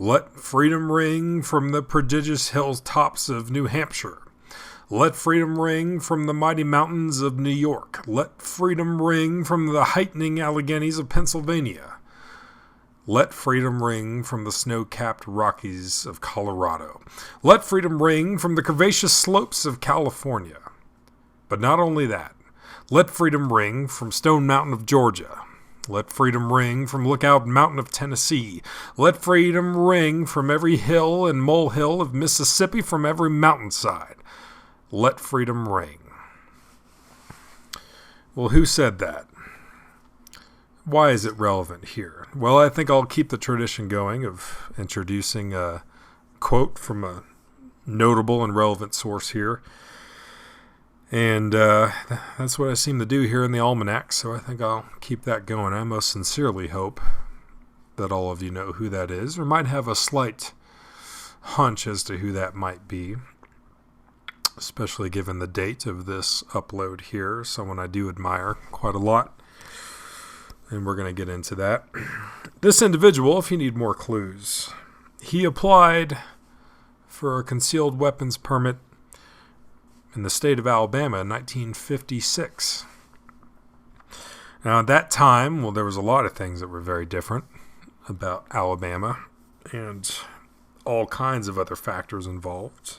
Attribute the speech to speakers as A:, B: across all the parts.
A: Let freedom ring from the prodigious hilltops of New Hampshire. Let freedom ring from the mighty mountains of New York. Let freedom ring from the heightening Alleghenies of Pennsylvania. Let freedom ring from the snow-capped Rockies of Colorado. Let freedom ring from the curvaceous slopes of California. But not only that. Let freedom ring from Stone Mountain of Georgia. Let freedom ring from Lookout Mountain of Tennessee. Let freedom ring from every hill and molehill of Mississippi, from every mountainside. Let freedom ring. Well, who said that? Why is it relevant here? Well, I think I'll keep the tradition going of introducing a quote from a notable and relevant source here. And that's what I seem to do here in the Almanack, so I think I'll keep that going. I most sincerely hope that all of you know who that is, or might have a slight hunch as to who that might be, especially given the date of this upload here, someone I do admire quite a lot, and we're going to get into that. This individual, if you need more clues, he applied for a concealed weapons permit in the state of Alabama in 1956. Now, at that time, well, there was a lot of things that were very different about Alabama and all kinds of other factors involved.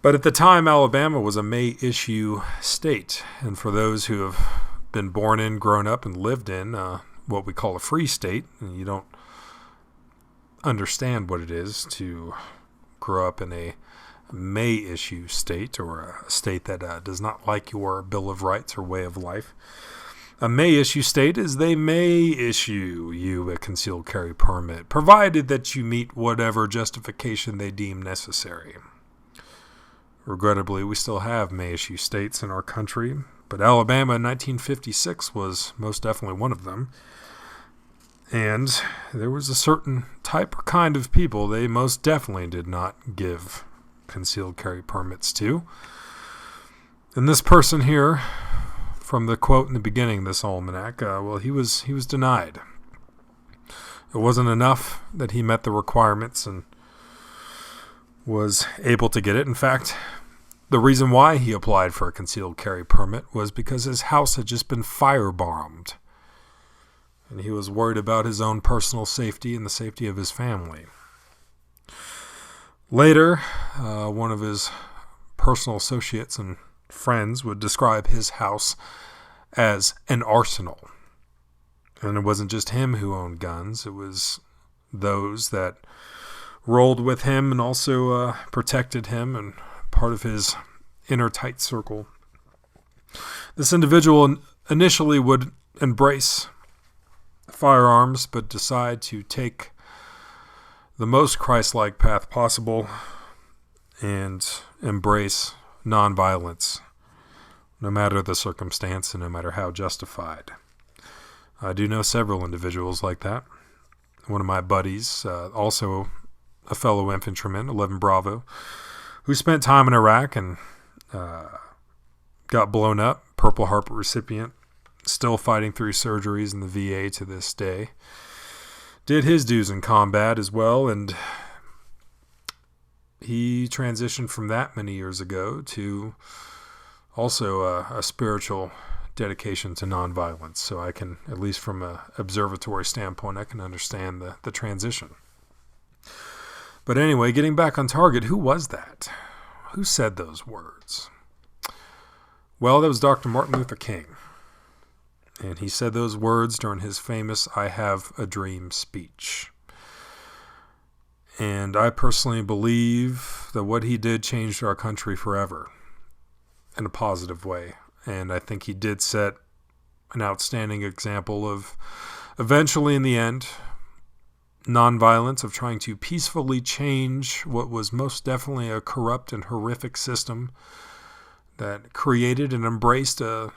A: But at the time, Alabama was a May-issue state. And for those who have been born in, grown up, and lived in what we call a free state, and you don't understand what it is to grow up in a May-issue state, or a state that does not like your Bill of Rights or way of life. A May-issue state is they may issue you a concealed carry permit, provided that you meet whatever justification they deem necessary. Regrettably, we still have May-issue states in our country, but Alabama in 1956 was most definitely one of them. And there was a certain type or kind of people they most definitely did not give concealed carry permits to. And this person here, from the quote in the beginning of this almanac, well, he was denied. It wasn't enough that he met the requirements and was able to get it. In fact, the reason why he applied for a concealed carry permit was because his house had just been firebombed, and he was worried about his own personal safety and the safety of his family. Later, one of his personal associates and friends would describe his house as an arsenal. And it wasn't just him who owned guns. It was those that rolled with him and also protected him and part of his inner tight circle. This individual initially would embrace firearms, but decide to take the most Christ-like path possible and embrace nonviolence, no matter the circumstance and no matter how justified. I do know several individuals like that. One of my buddies, also a fellow infantryman, 11 Bravo, who spent time in Iraq and got blown up, Purple Heart recipient, still fighting through surgeries in the VA to this day. Did his dues in combat as well, and he transitioned from that many years ago to also a spiritual dedication to nonviolence. So I can, at least from an observatory standpoint, I can understand the transition. But anyway, getting back on target, who was that? Who said those words? Well, that was Dr. Martin Luther King. And he said those words during his famous "I Have a Dream" speech. And I personally believe that what he did changed our country forever in a positive way. And I think he did set an outstanding example of, eventually in the end, nonviolence, of trying to peacefully change what was most definitely a corrupt and horrific system that created and embraced a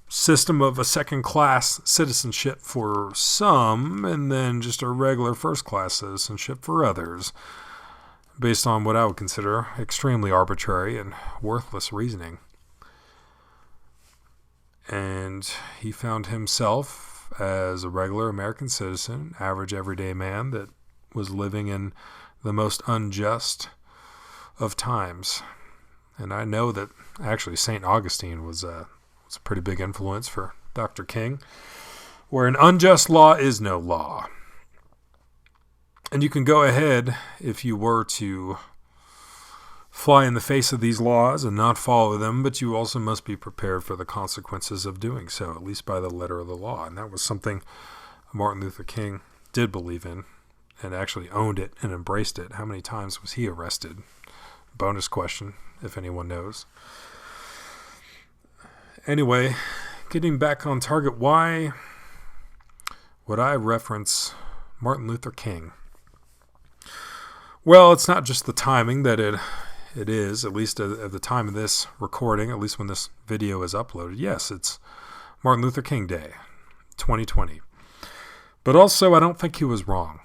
A: system of a second-class citizenship for some, and then just a regular first-class citizenship for others, based on what I would consider extremely arbitrary and worthless reasoning. And he found himself as a regular American citizen, average everyday man that was living in the most unjust of times. And I know that actually St. Augustine was a pretty big influence for Dr. King, where an unjust law is no law. And you can go ahead, if you were to fly in the face of these laws and not follow them, but you also must be prepared for the consequences of doing so, at least by the letter of the law. And that was something Martin Luther King did believe in and actually owned it and embraced it. How many times was he arrested? Bonus question, if anyone knows. Anyway, getting back on target, why would I reference Martin Luther King? Well, it's not just the timing that it is, at least at the time of this recording, at least when this video is uploaded. Yes, it's Martin Luther King Day, 2020. But also, I don't think he was wrong.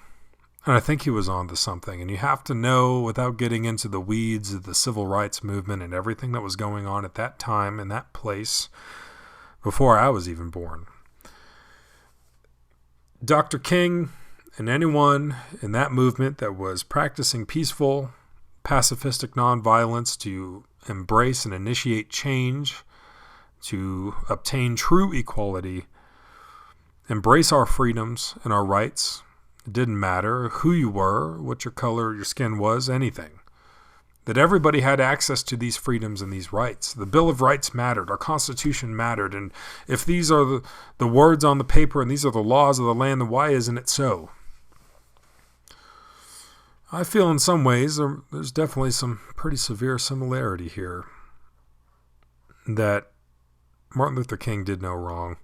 A: And I think he was on to something. And you have to know, without getting into the weeds of the civil rights movement and everything that was going on at that time in that place, before I was even born. Dr. King and anyone in that movement that was practicing peaceful, pacifistic nonviolence to embrace and initiate change, to obtain true equality, embrace our freedoms and our rights. It didn't matter who you were, what your color, your skin was, anything. That everybody had access to these freedoms and these rights. The Bill of Rights mattered. Our Constitution mattered. And if these are the words on the paper and these are the laws of the land, then why isn't it so? I feel in some ways there's definitely some pretty severe similarity here. That Martin Luther King did no wrong.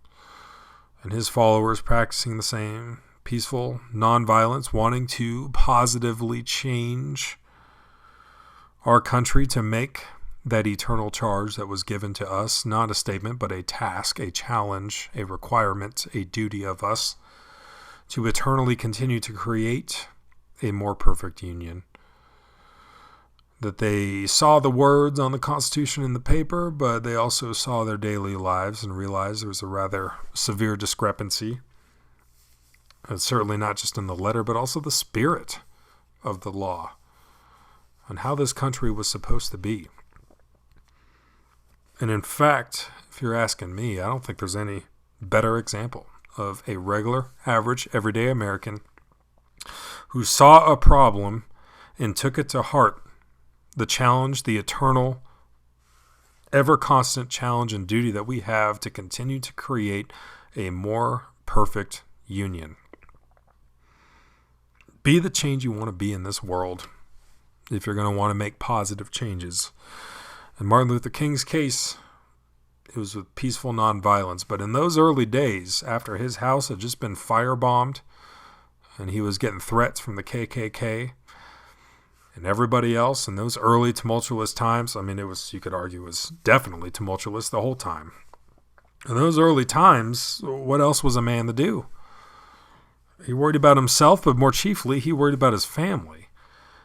A: And his followers practicing the same peaceful nonviolence, wanting to positively change our country to make that eternal charge that was given to us, not a statement, but a task, a challenge, a requirement, a duty of us to eternally continue to create a more perfect union. That they saw the words on the Constitution in the paper, but they also saw their daily lives and realized there was a rather severe discrepancy. And certainly not just in the letter, but also the spirit of the law and how this country was supposed to be. And in fact, if you're asking me, I don't think there's any better example of a regular, average, everyday American who saw a problem and took it to heart, the challenge, the eternal, ever-constant challenge and duty that we have to continue to create a more perfect union. Be the change you want to be in this world if you're going to want to make positive changes. In Martin Luther King's case, it was with peaceful nonviolence. But in those early days, after his house had just been firebombed and he was getting threats from the KKK and everybody else in those early tumultuous times, I mean, you could argue it was definitely tumultuous the whole time. In those early times, what else was a man to do? He worried about himself, but more chiefly, he worried about his family.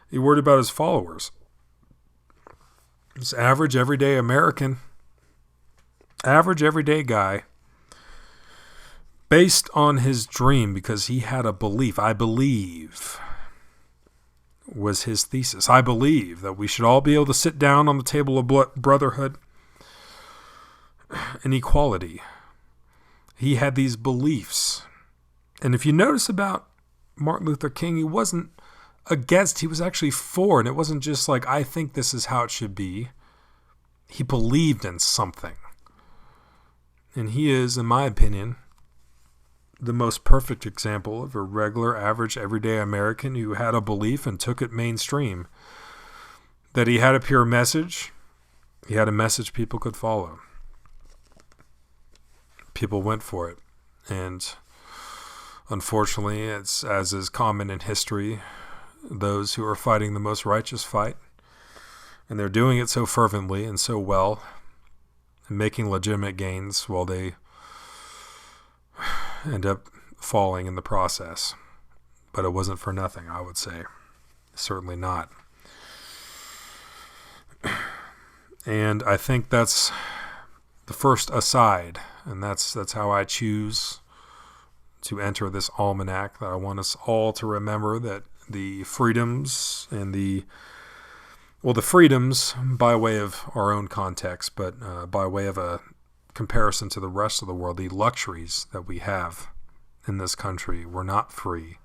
A: He worried about his followers. This average, everyday American, average, everyday guy, based on his dream, because he had a belief, I believe, was his thesis. I believe that we should all be able to sit down on the table of brotherhood and equality. He had these beliefs. And if you notice about Martin Luther King, he wasn't against, he was actually for, and it wasn't just like, I think this is how it should be. He believed in something. And he is, in my opinion, the most perfect example of a regular, average, everyday American who had a belief and took it mainstream. That he had a pure message. He had a message people could follow. People went for it. And unfortunately, it's as is common in history, those who are fighting the most righteous fight, and they're doing it so fervently and so well, and making legitimate gains while they end up falling in the process. But it wasn't for nothing, I would say. Certainly not. And I think that's the first aside, and that's how I choose to enter this almanac, that I want us all to remember that the freedoms and the freedoms by way of our own context, but by way of a comparison to the rest of the world, the luxuries that we have in this country, we're not free.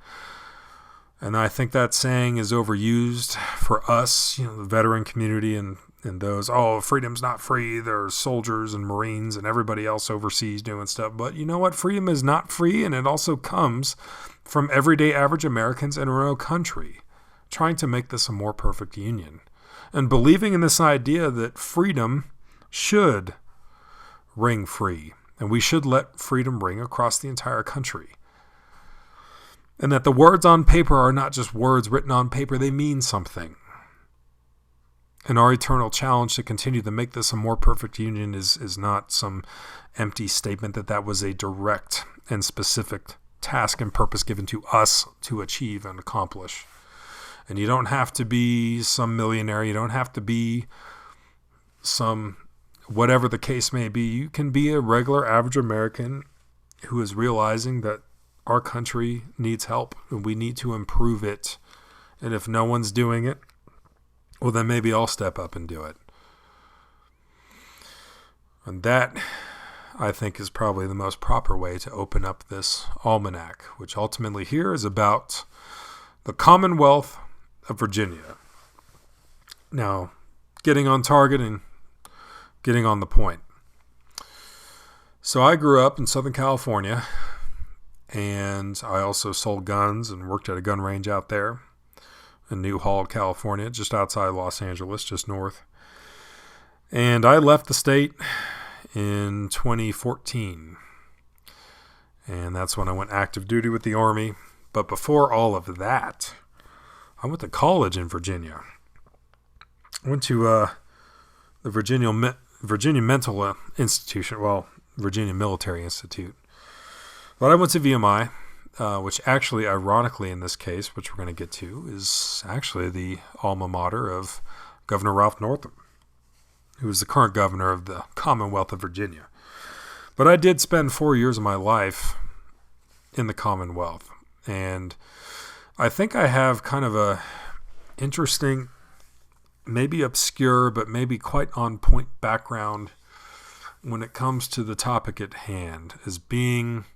A: And I think that saying is overused for us, the veteran community and those, freedom's not free. There's soldiers and Marines and everybody else overseas doing stuff. But you know what? Freedom is not free, and it also comes from everyday average Americans in our own country trying to make this a more perfect union and believing in this idea that freedom should ring free, and we should let freedom ring across the entire country. And that the words on paper are not just words written on paper, they mean something. And our eternal challenge to continue to make this a more perfect union is not some empty statement that was a direct and specific task and purpose given to us to achieve and accomplish. And you don't have to be some millionaire. You don't have to be some whatever the case may be. You can be a regular average American who is realizing that our country needs help and we need to improve it. And if no one's doing it, well, then maybe I'll step up and do it. And that, I think, is probably the most proper way to open up this almanac, which ultimately here is about the Commonwealth of Virginia. Now, getting on target and getting on the point. So I grew up in Southern California, and I also sold guns and worked at a gun range out there in New Hall, California, just outside Los Angeles, just north. And I left the state in 2014. And that's when I went active duty with the Army. But before all of that, I went to college in Virginia. I went to the Virginia Mental Institution, Virginia Military Institute. But I went to VMI, which actually, ironically in this case, which we're going to get to, is actually the alma mater of Governor Ralph Northam, who is the current governor of the Commonwealth of Virginia. But I did spend 4 years of my life in the Commonwealth, and I think I have kind of a interesting, maybe obscure, but maybe quite on point background when it comes to the topic at hand, as being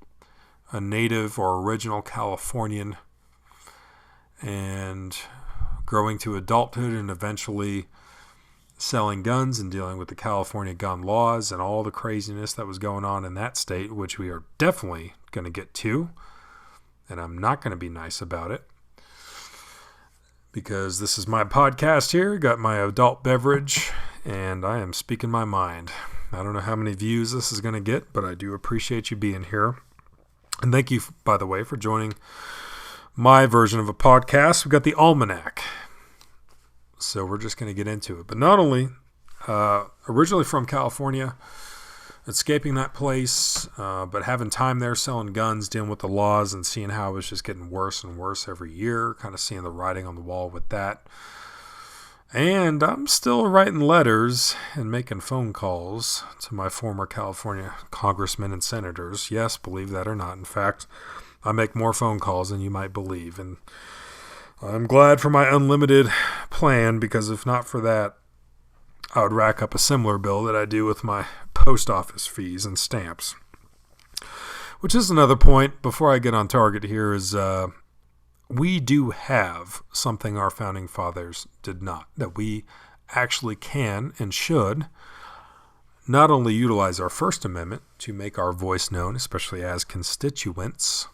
A: a native or original Californian and growing to adulthood and eventually selling guns and dealing with the California gun laws and all the craziness that was going on in that state, which we are definitely going to get to. And I'm not going to be nice about it because this is my podcast here. Got my adult beverage and I am speaking my mind. I don't know how many views this is going to get, but I do appreciate you being here. And thank you, by the way, for joining my version of a podcast. We've got the Almanack. So we're just going to get into it. But not only originally from California, escaping that place, but having time there selling guns, dealing with the laws, and seeing how it was just getting worse and worse every year, kind of seeing the writing on the wall with that. And I'm still writing letters and making phone calls to my former California congressmen and senators. Yes, believe that or not. In fact, I make more phone calls than you might believe. And I'm glad for my unlimited plan, because if not for that, I would rack up a similar bill that I do with my post office fees and stamps. Which is another point before I get on target here is we do have something our founding fathers did not, that we actually can and should not only utilize our First Amendment to make our voice known, especially as constituents,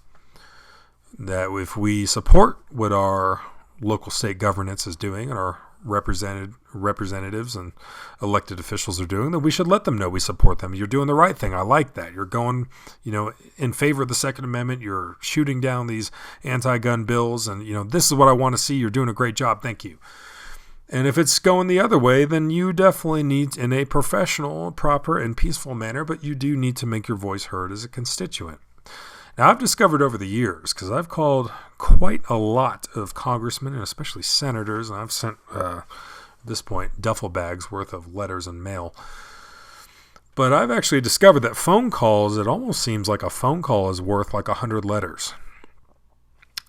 A: that if we support what our local state governance is doing and our representatives and elected officials are doing, then we should let them know we support them. You're doing the right thing. I like that. You're going, in favor of the Second Amendment. You're shooting down these anti-gun bills, and this is what I want to see. You're doing a great job. Thank you. And if it's going the other way, then you definitely need, in a professional, proper, and peaceful manner, but you do need to make your voice heard as a constituent. Now, I've discovered over the years, because I've called quite a lot of congressmen and especially senators, and I've sent, at this point, duffel bags worth of letters and mail. But I've actually discovered that phone calls, it almost seems like a phone call is worth like 100 letters.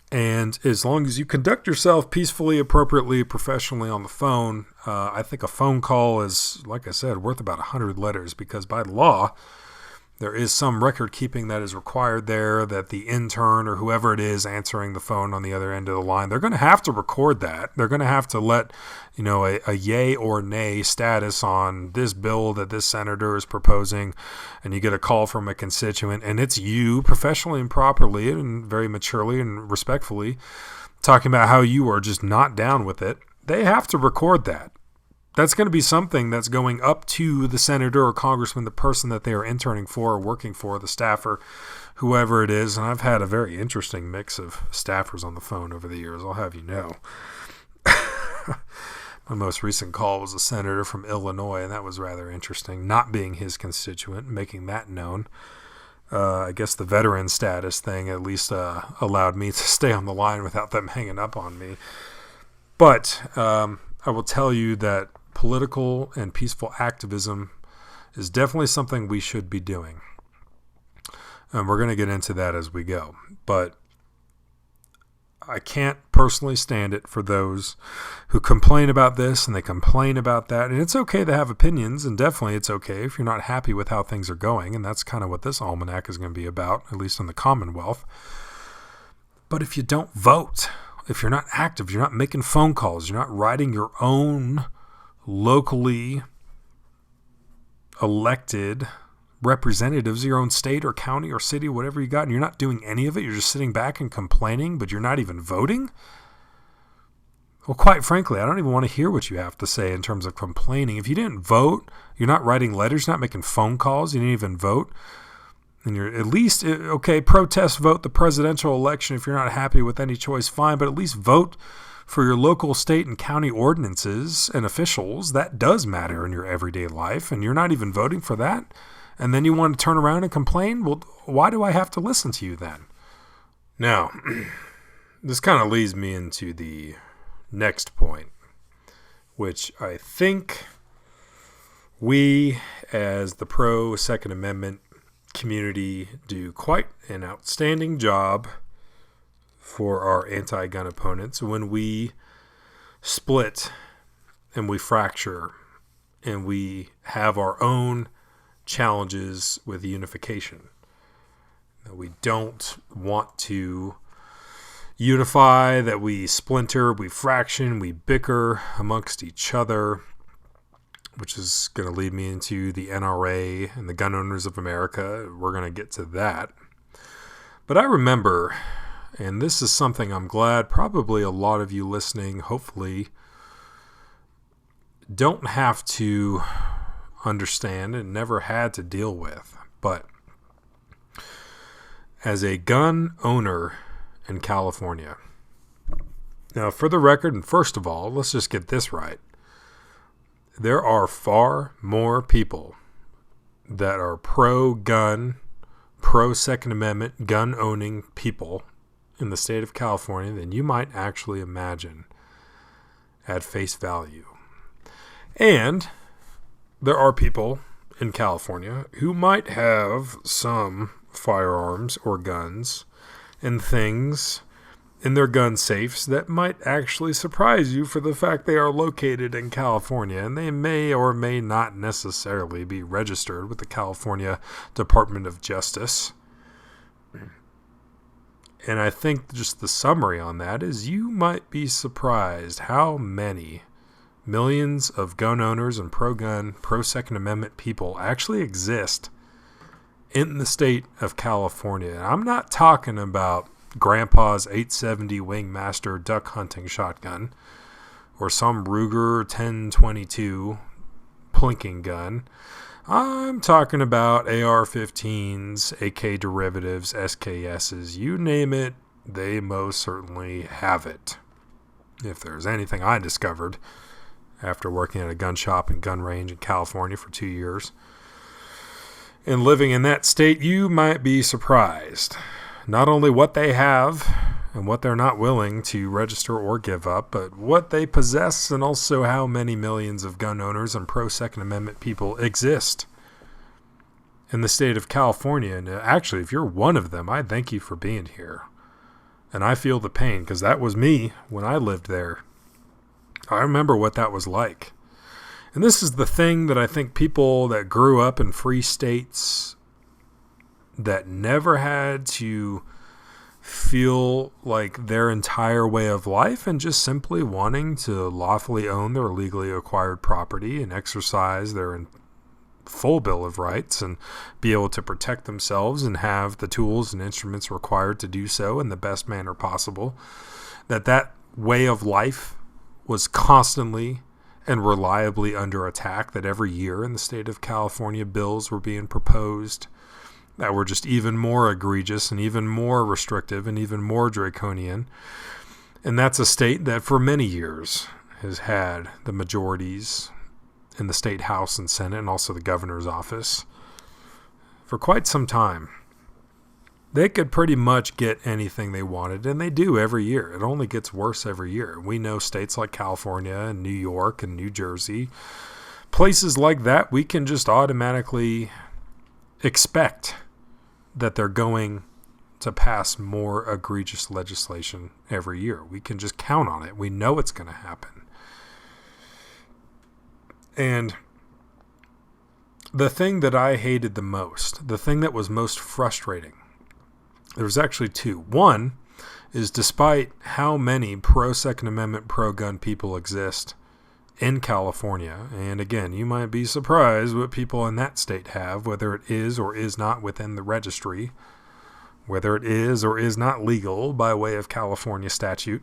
A: And as long as you conduct yourself peacefully, appropriately, professionally on the phone, I think a phone call is, like I said, worth about 100 letters, because by law, there is some record keeping that is required there, that the intern or whoever it is answering the phone on the other end of the line, they're going to have to record that. They're going to have to let, a yay or nay status on this bill that this senator is proposing, and you get a call from a constituent, and it's you professionally and properly and very maturely and respectfully talking about how you are just not down with it. They have to record that. That's going to be something that's going up to the senator or congressman, the person that they are interning for or working for, the staffer, whoever it is. And I've had a very interesting mix of staffers on the phone over the years, I'll have you know. My most recent call was a senator from Illinois, and that was rather interesting, not being his constituent, making that known. I guess the veteran status thing at least allowed me to stay on the line without them hanging up on me. But I will tell you that political and peaceful activism is definitely something we should be doing. And we're going to get into that as we go. But I can't personally stand it for those who complain about this and they complain about that. And it's okay to have opinions, and definitely it's okay if you're not happy with how things are going. And that's kind of what this almanac is going to be about, at least in the Commonwealth. But if you don't vote, if you're not active, you're not making phone calls, you're not writing your own locally elected representatives of your own state or county or city, whatever you got, and you're not doing any of it, you're just sitting back and complaining, but you're not even voting? Well, quite frankly, I don't even want to hear what you have to say in terms of complaining. If you didn't vote, you're not writing letters, you're not making phone calls, you didn't even vote, and you're at least, okay, protest vote the presidential election if you're not happy with any choice, fine, but at least vote for your local, state, and county ordinances and officials. That does matter in your everyday life, and you're not even voting for that. And then you want to turn around and complain? Well, why do I have to listen to you then? Now, this kind of leads me into the next point, which I think we, as the pro-Second Amendment community, do quite an outstanding job for our anti-gun opponents when we split and we fracture and we have our own challenges with unification. We don't want to unify, that we splinter, we fraction, we bicker amongst each other, which is going to lead me into the NRA and the Gun Owners of America. We're going to get to that. But I remember, and this is something I'm glad probably a lot of you listening, hopefully, don't have to understand and never had to deal with. But as a gun owner in California, now for the record, and first of all, let's just get this right. There are far more people that are pro-gun, pro-Second Amendment, gun-owning people in the state of California than you might actually imagine at face value. And there are people in California who might have some firearms or guns and things in their gun safes that might actually surprise you for the fact they are located in California, and they may or may not necessarily be registered with the California Department of Justice. And I think just the summary on that is you might be surprised how many millions of gun owners and pro-gun, pro-Second Amendment people actually exist in the state of California. And I'm not talking about Grandpa's 870 Wingmaster duck hunting shotgun or some Ruger 1022 plinking gun. I'm talking about AR-15s, AK derivatives, SKSs, you name it, they most certainly have it. If there's anything I discovered after working at a gun shop and gun range in California for 2 years and living in that state, you might be surprised. Not only what they have and what they're not willing to register or give up, but what they possess, and also how many millions of gun owners and pro-Second Amendment people exist in the state of California. And actually, if you're one of them, I thank you for being here. And I feel the pain because that was me when I lived there. I remember what that was like. And this is the thing that I think people that grew up in free states that never had to feel like their entire way of life and just simply wanting to lawfully own their legally acquired property and exercise their full bill of rights and be able to protect themselves and have the tools and instruments required to do so in the best manner possible, that way of life was constantly and reliably under attack, that every year in the state of California bills were being proposed that were just even more egregious and even more restrictive and even more draconian. And that's a state that for many years has had the majorities in the state house and senate and also the governor's office for quite some time. They could pretty much get anything they wanted, and they do every year. It only gets worse every year. We know states like California and New York and New Jersey, places like that, we can just automatically expect that they're going to pass more egregious legislation every year. We can just count on it. We know it's going to happen. And the thing that I hated the most, the thing that was most frustrating, there was actually two. One is despite how many pro-Second Amendment, pro-gun people exist in California, and again, you might be surprised what people in that state have, whether it is or is not within the registry, whether it is or is not legal by way of California statute.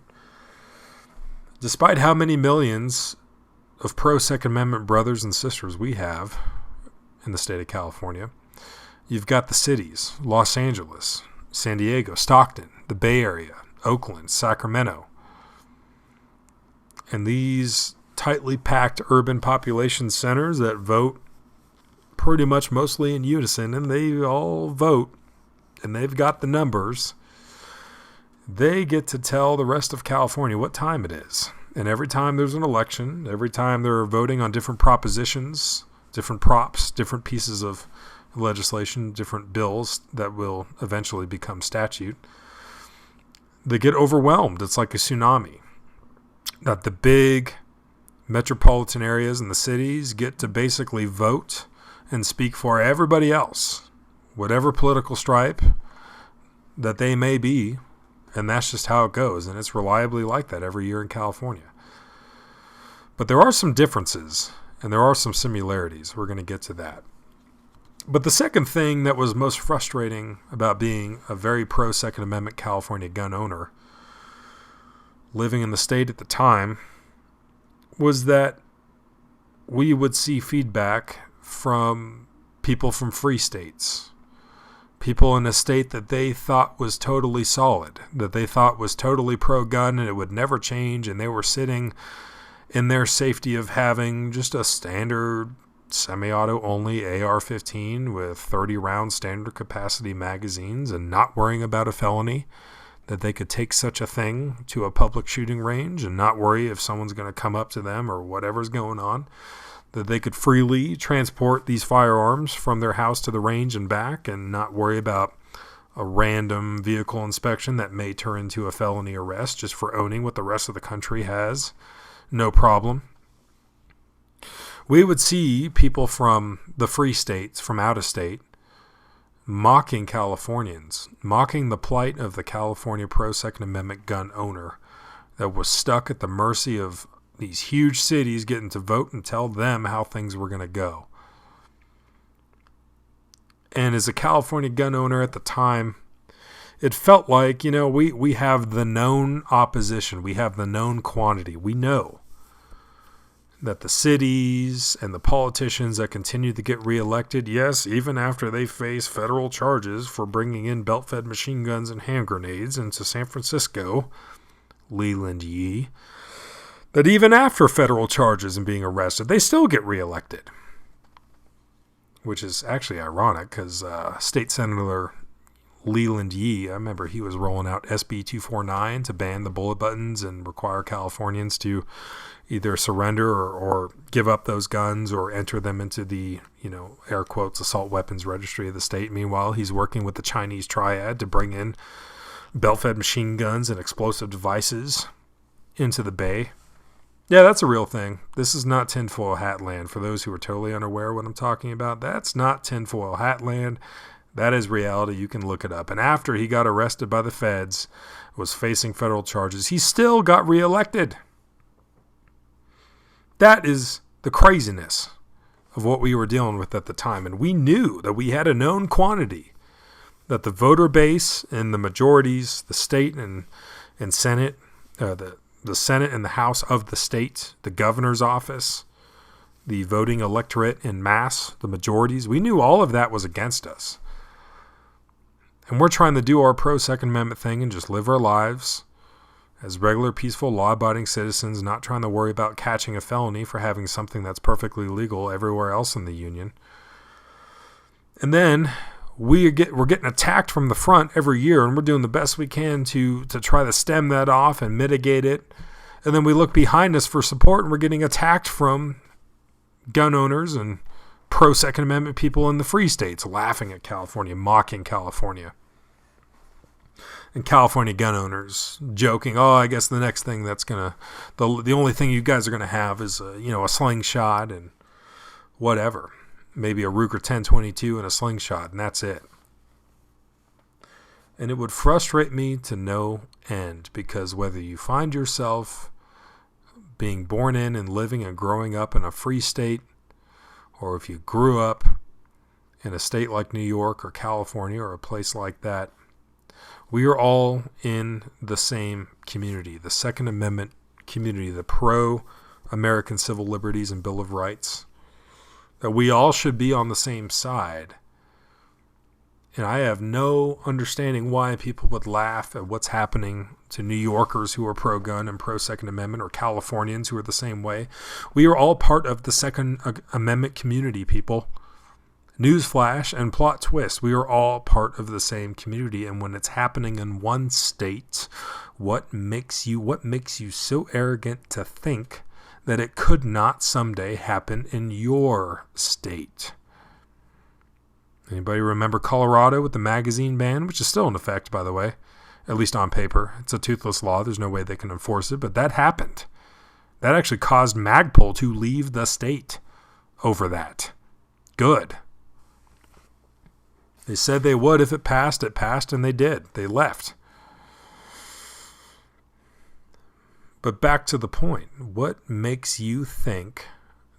A: Despite how many millions of pro-Second Amendment brothers and sisters we have in the state of California, you've got the cities, Los Angeles, San Diego, Stockton, the Bay Area, Oakland, Sacramento, and these tightly packed urban population centers that vote pretty much mostly in unison, and they all vote, and they've got the numbers. They get to tell the rest of California what time it is. And every time there's an election, every time they're voting on different propositions, different props, different pieces of legislation, different bills that will eventually become statute, they get overwhelmed. It's like a tsunami. That the big metropolitan areas and the cities get to basically vote and speak for everybody else, whatever political stripe that they may be, and that's just how it goes, and it's reliably like that every year in California. But there are some differences, and there are some similarities. We're going to get to that. But the second thing that was most frustrating about being a very pro-Second Amendment California gun owner, living in the state at the time, was that we would see feedback from people from free states, people in a state that they thought was totally solid, that they thought was totally pro-gun and it would never change, and they were sitting in their safety of having just a standard semi-auto only AR-15 with 30-round standard capacity magazines and not worrying about a felony, that they could take such a thing to a public shooting range and not worry if someone's going to come up to them or whatever's going on, that they could freely transport these firearms from their house to the range and back and not worry about a random vehicle inspection that may turn into a felony arrest just for owning what the rest of the country has. No problem. We would see people from the free states, from out of state, mocking Californians, mocking the plight of the California pro-Second Amendment gun owner that was stuck at the mercy of these huge cities getting to vote and tell them how things were going to go. And as a California gun owner at the time, it felt like, we have the known opposition. We have the known quantity. We know that the cities and the politicians that continue to get reelected, yes, even after they face federal charges for bringing in belt-fed machine guns and hand grenades into San Francisco, Leland Yee, that even after federal charges and being arrested, they still get reelected. Which is actually ironic because State Senator Leland Yee, I remember he was rolling out SB 249 to ban the bullet buttons and require Californians to either surrender or give up those guns or enter them into the, air quotes, assault weapons registry of the state. Meanwhile, he's working with the Chinese triad to bring in belt-fed machine guns and explosive devices into the bay. Yeah, that's a real thing. This is not tinfoil hat land. For those who are totally unaware of what I'm talking about, that's not tinfoil hat land. That is reality. You can look it up. And after he got arrested by the feds, was facing federal charges, he still got reelected. That is the craziness of what we were dealing with at the time. And we knew that we had a known quantity, that the voter base and the majorities, the state and Senate, the Senate and the House of the state, the governor's office, the voting electorate en masse, the majorities, we knew all of that was against us. And we're trying to do our pro-Second Amendment thing and just live our lives as regular, peaceful, law-abiding citizens, not trying to worry about catching a felony for having something that's perfectly legal everywhere else in the union. And then we're getting attacked from the front every year, and we're doing the best we can to try to stem that off and mitigate it. And then we look behind us for support, and we're getting attacked from gun owners and pro-Second Amendment people in the free states, laughing at California, mocking California. And California gun owners joking, oh, I guess the next thing that's the only thing you guys are going to have is a slingshot and whatever. Maybe a Ruger 1022 and a slingshot, and that's it. And it would frustrate me to no end, because whether you find yourself being born in and living and growing up in a free state, or if you grew up in a state like New York or California or a place like that, we are all in the same community, the Second Amendment community, the pro-American civil liberties and Bill of Rights, that we all should be on the same side. And I have no understanding why people would laugh at what's happening to New Yorkers who are pro-gun and pro-Second Amendment, or Californians who are the same way. We are all part of the Second Amendment community, people. Newsflash and plot twist, we are all part of the same community. And when it's happening in one state, what makes you so arrogant to think that it could not someday happen in your state? Anybody remember Colorado with the magazine ban, which is still in effect, by the way, at least on paper? It's a toothless law. There's no way they can enforce it, but that happened. That actually caused Magpul to leave the state over that. Good. They said they would if it passed, and they did. They left. But back to the point. What makes you think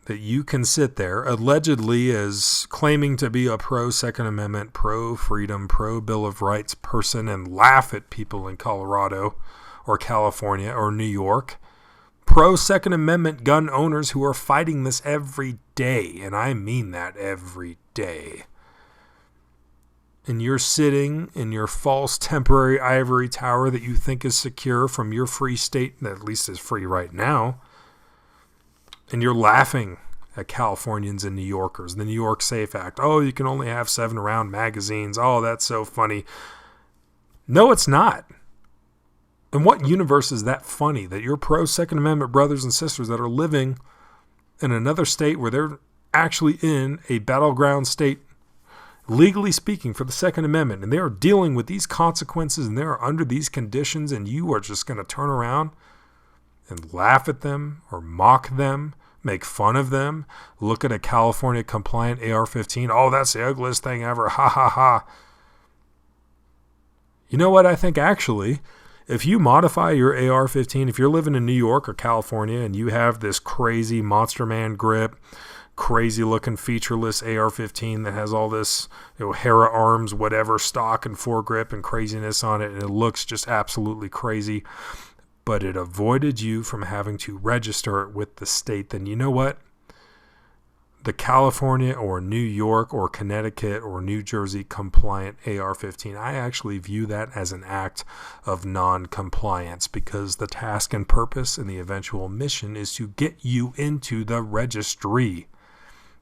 A: that you can sit there, allegedly as claiming to be a pro-Second Amendment, pro-freedom, pro-Bill of Rights person, and laugh at people in Colorado or California or New York, pro-Second Amendment gun owners who are fighting this every day, and I mean that every day. And you're sitting in your false temporary ivory tower that you think is secure from your free state, that at least is free right now, and you're laughing at Californians and New Yorkers. The New York Safe Act. Oh, you can only have 7-round magazines. Oh, that's so funny. No, it's not. In what universe is that funny, that your pro-Second Amendment brothers and sisters that are living in another state where they're actually in a battleground state, legally speaking, for the Second Amendment, and they are dealing with these consequences and they are under these conditions, and you are just going to turn around and laugh at them or mock them, make fun of them, look at a California compliant AR-15, oh, that's the ugliest thing ever, ha ha ha. You know what I think, actually? If you modify your AR-15, if you're living in New York or California and you have this crazy Monster Man grip, crazy looking featureless AR-15 that has all this Hera arms, whatever, stock and foregrip and craziness on it, and it looks just absolutely crazy, but it avoided you from having to register it with the state, then you know what? The California or New York or Connecticut or New Jersey compliant AR-15, I actually view that as an act of non-compliance, because the task and purpose and the eventual mission is to get you into the registry.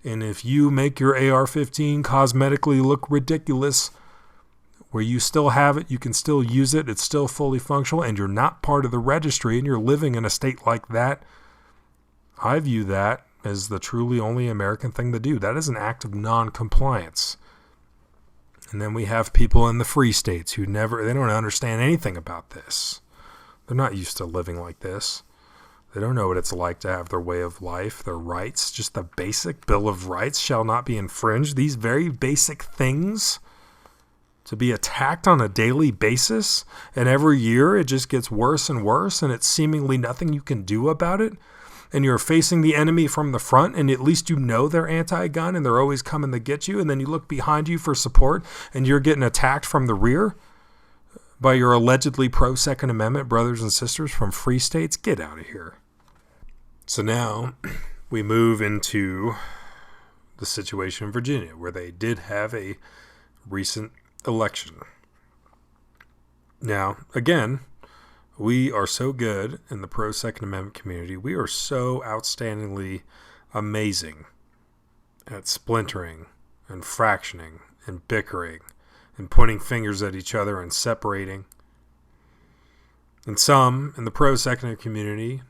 A: And if you make your AR-15 cosmetically look ridiculous, where you still have it, you can still use it, it's still fully functional, and you're not part of the registry, and you're living in a state like that, I view that as the truly only American thing to do. That is an act of non-compliance. And then we have people in the free states who they don't understand anything about this. They're not used to living like this. They don't know what it's like to have their way of life, their rights, just the basic Bill of Rights shall not be infringed. These very basic things to be attacked on a daily basis. And every year it just gets worse and worse, and it's seemingly nothing you can do about it. And you're facing the enemy from the front, and at least you know they're anti-gun and they're always coming to get you. And then you look behind you for support and you're getting attacked from the rear by your allegedly pro-Second Amendment brothers and sisters from free states. Get out of here. So now we move into the situation in Virginia, where they did have a recent election. Now, again, we are so good in the pro-Second Amendment community. We are so outstandingly amazing at splintering and fractioning and bickering and pointing fingers at each other and separating. And some in the pro-Second community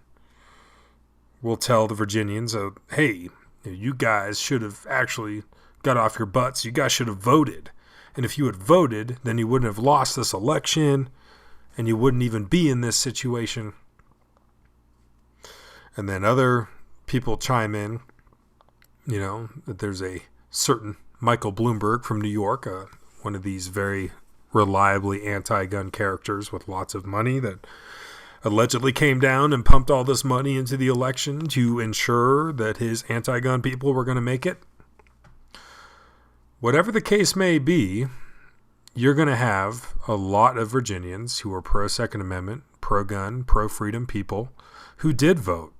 A: will tell the Virginians, hey, you guys should have actually got off your butts. You guys should have voted. And if you had voted, then you wouldn't have lost this election, and you wouldn't even be in this situation. And then other people chime in, that there's a certain Michael Bloomberg from New York, one of these very reliably anti-gun characters with lots of money that allegedly came down and pumped all this money into the election to ensure that his anti-gun people were going to make it. Whatever the case may be, you're going to have a lot of Virginians who are pro-Second Amendment, pro-gun, pro-freedom people who did vote.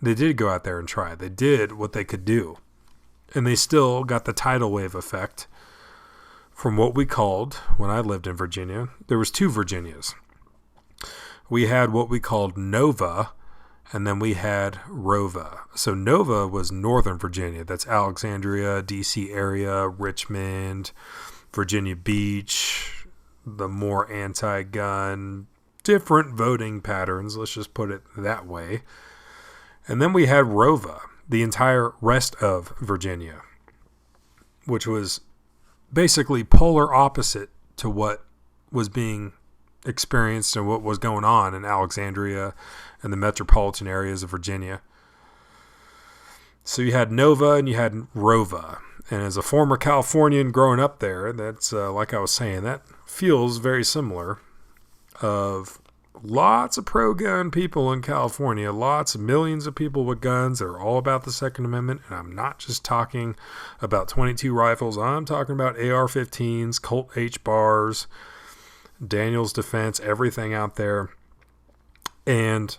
A: They did go out there and try. They did what they could do. And they still got the tidal wave effect from what we called, when I lived in Virginia, there was two Virginias. We had what we called Nova, and then we had Rova. So Nova was Northern Virginia. That's Alexandria, D.C. area, Richmond, Virginia Beach, the more anti-gun, different voting patterns, let's just put it that way. And then we had Rova, the entire rest of Virginia, which was basically polar opposite to what was being experienced and what was going on in Alexandria and the metropolitan areas of Virginia. So you had Nova and you had Rova. And as a former Californian growing up there, that's like I was saying, that feels very similar. Of lots of pro-gun people in California, lots of millions of people with guns. They're all about the Second Amendment. And I'm not just talking about 22 rifles. I'm talking about AR-15s, Colt H-bars, Daniel's Defense, everything out there. And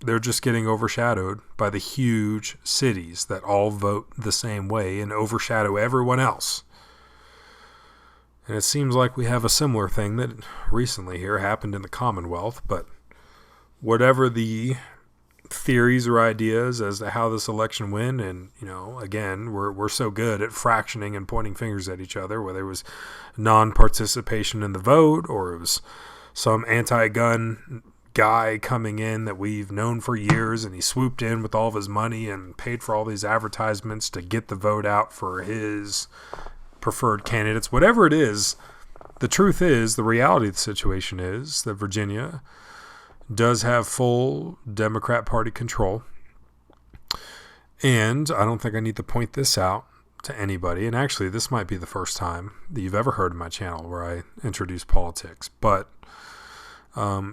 A: they're just getting overshadowed by the huge cities that all vote the same way and overshadow everyone else. And it seems like we have a similar thing that recently here happened in the Commonwealth. But whatever the theories or ideas as to how this election went, and again, we're so good at fractioning and pointing fingers at each other, whether it was non-participation in the vote or it was some anti-gun guy coming in that we've known for years, and he swooped in with all of his money and paid for all these advertisements to get the vote out for his preferred candidates. Whatever it is, the truth is, the reality of the situation is that Virginia does have full Democrat Party control. And I don't think I need to point this out to anybody. And actually, this might be the first time that you've ever heard of my channel where I introduce politics. But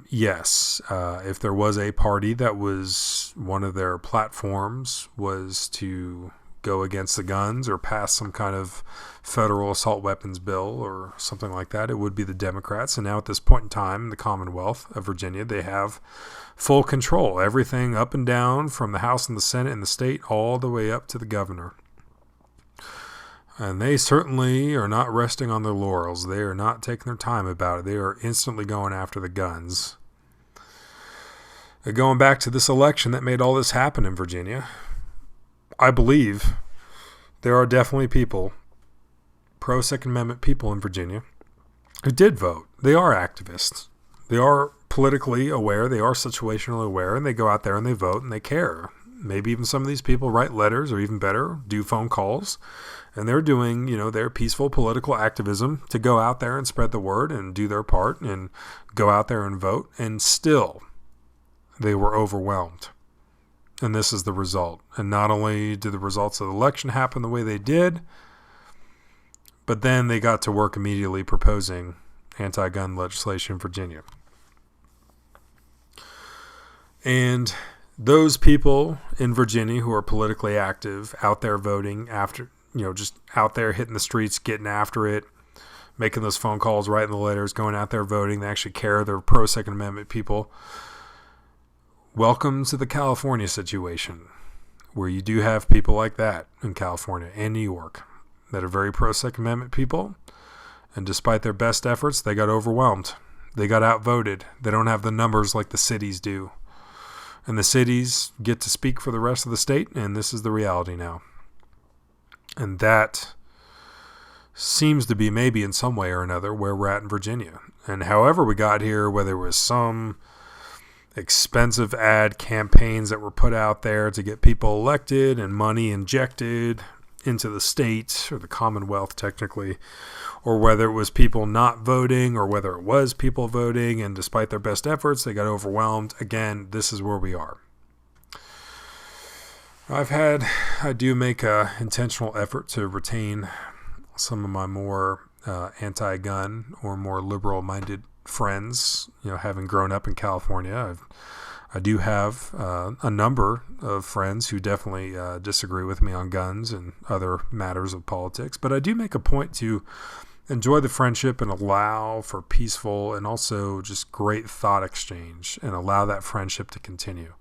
A: yes, if there was a party that was one of their platforms was to go against the guns or pass some kind of federal assault weapons bill or something like that, it would be the Democrats. And now at this point in time in the Commonwealth of Virginia, they have full control. Everything up and down from the House and the Senate and the state all the way up to the governor. And they certainly are not resting on their laurels. They are not taking their time about it. They are instantly going after the guns. Going back to this election that made all this happen in Virginia, I believe there are definitely people, pro-Second Amendment people in Virginia, who did vote. They are activists. They are politically aware. They are situationally aware, and they go out there and they vote and they care. maybe even some of these people write letters, or even better, do phone calls. And they're doing, their peaceful political activism to go out there and spread the word and do their part and go out there and vote. And still, they were overwhelmed. And this is the result. And not only did the results of the election happen the way they did, but then they got to work immediately proposing anti-gun legislation in Virginia. And those people in Virginia who are politically active, out there voting, after, just out there hitting the streets, getting after it, making those phone calls, writing the letters, going out there voting, they actually care, they're pro-Second Amendment people. Welcome to the California situation, where you do have people like that in California and New York that are very pro-Second Amendment people. And despite their best efforts, they got overwhelmed. They got outvoted. They don't have the numbers like the cities do. And the cities get to speak for the rest of the state, and this is the reality now. And that seems to be maybe in some way or another where we're at in Virginia. And however we got here, whether it was some expensive ad campaigns that were put out there to get people elected and money injected into the state, or the Commonwealth technically, or whether it was people not voting, or whether it was people voting, and despite their best efforts, they got overwhelmed. Again, this is where we are. I do make an intentional effort to retain some of my more anti-gun or more liberal-minded friends, having grown up in California. I do have a number of friends who definitely disagree with me on guns and other matters of politics, but I do make a point to enjoy the friendship and allow for peaceful and also just great thought exchange, and allow that friendship to continue.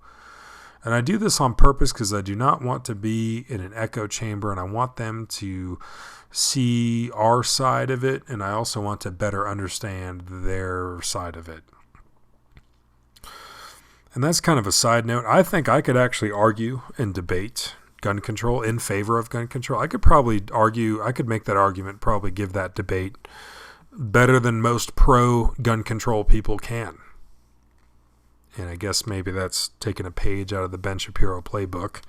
A: And I do this on purpose because I do not want to be in an echo chamber, and I want them to see our side of it, and I also want to better understand their side of it. And that's kind of a side note. I think I could actually argue and debate gun control, in favor of gun control. I could probably argue, I could make that argument, probably give that debate better than most pro-gun control people can. And I guess maybe that's taking a page out of the Ben Shapiro playbook.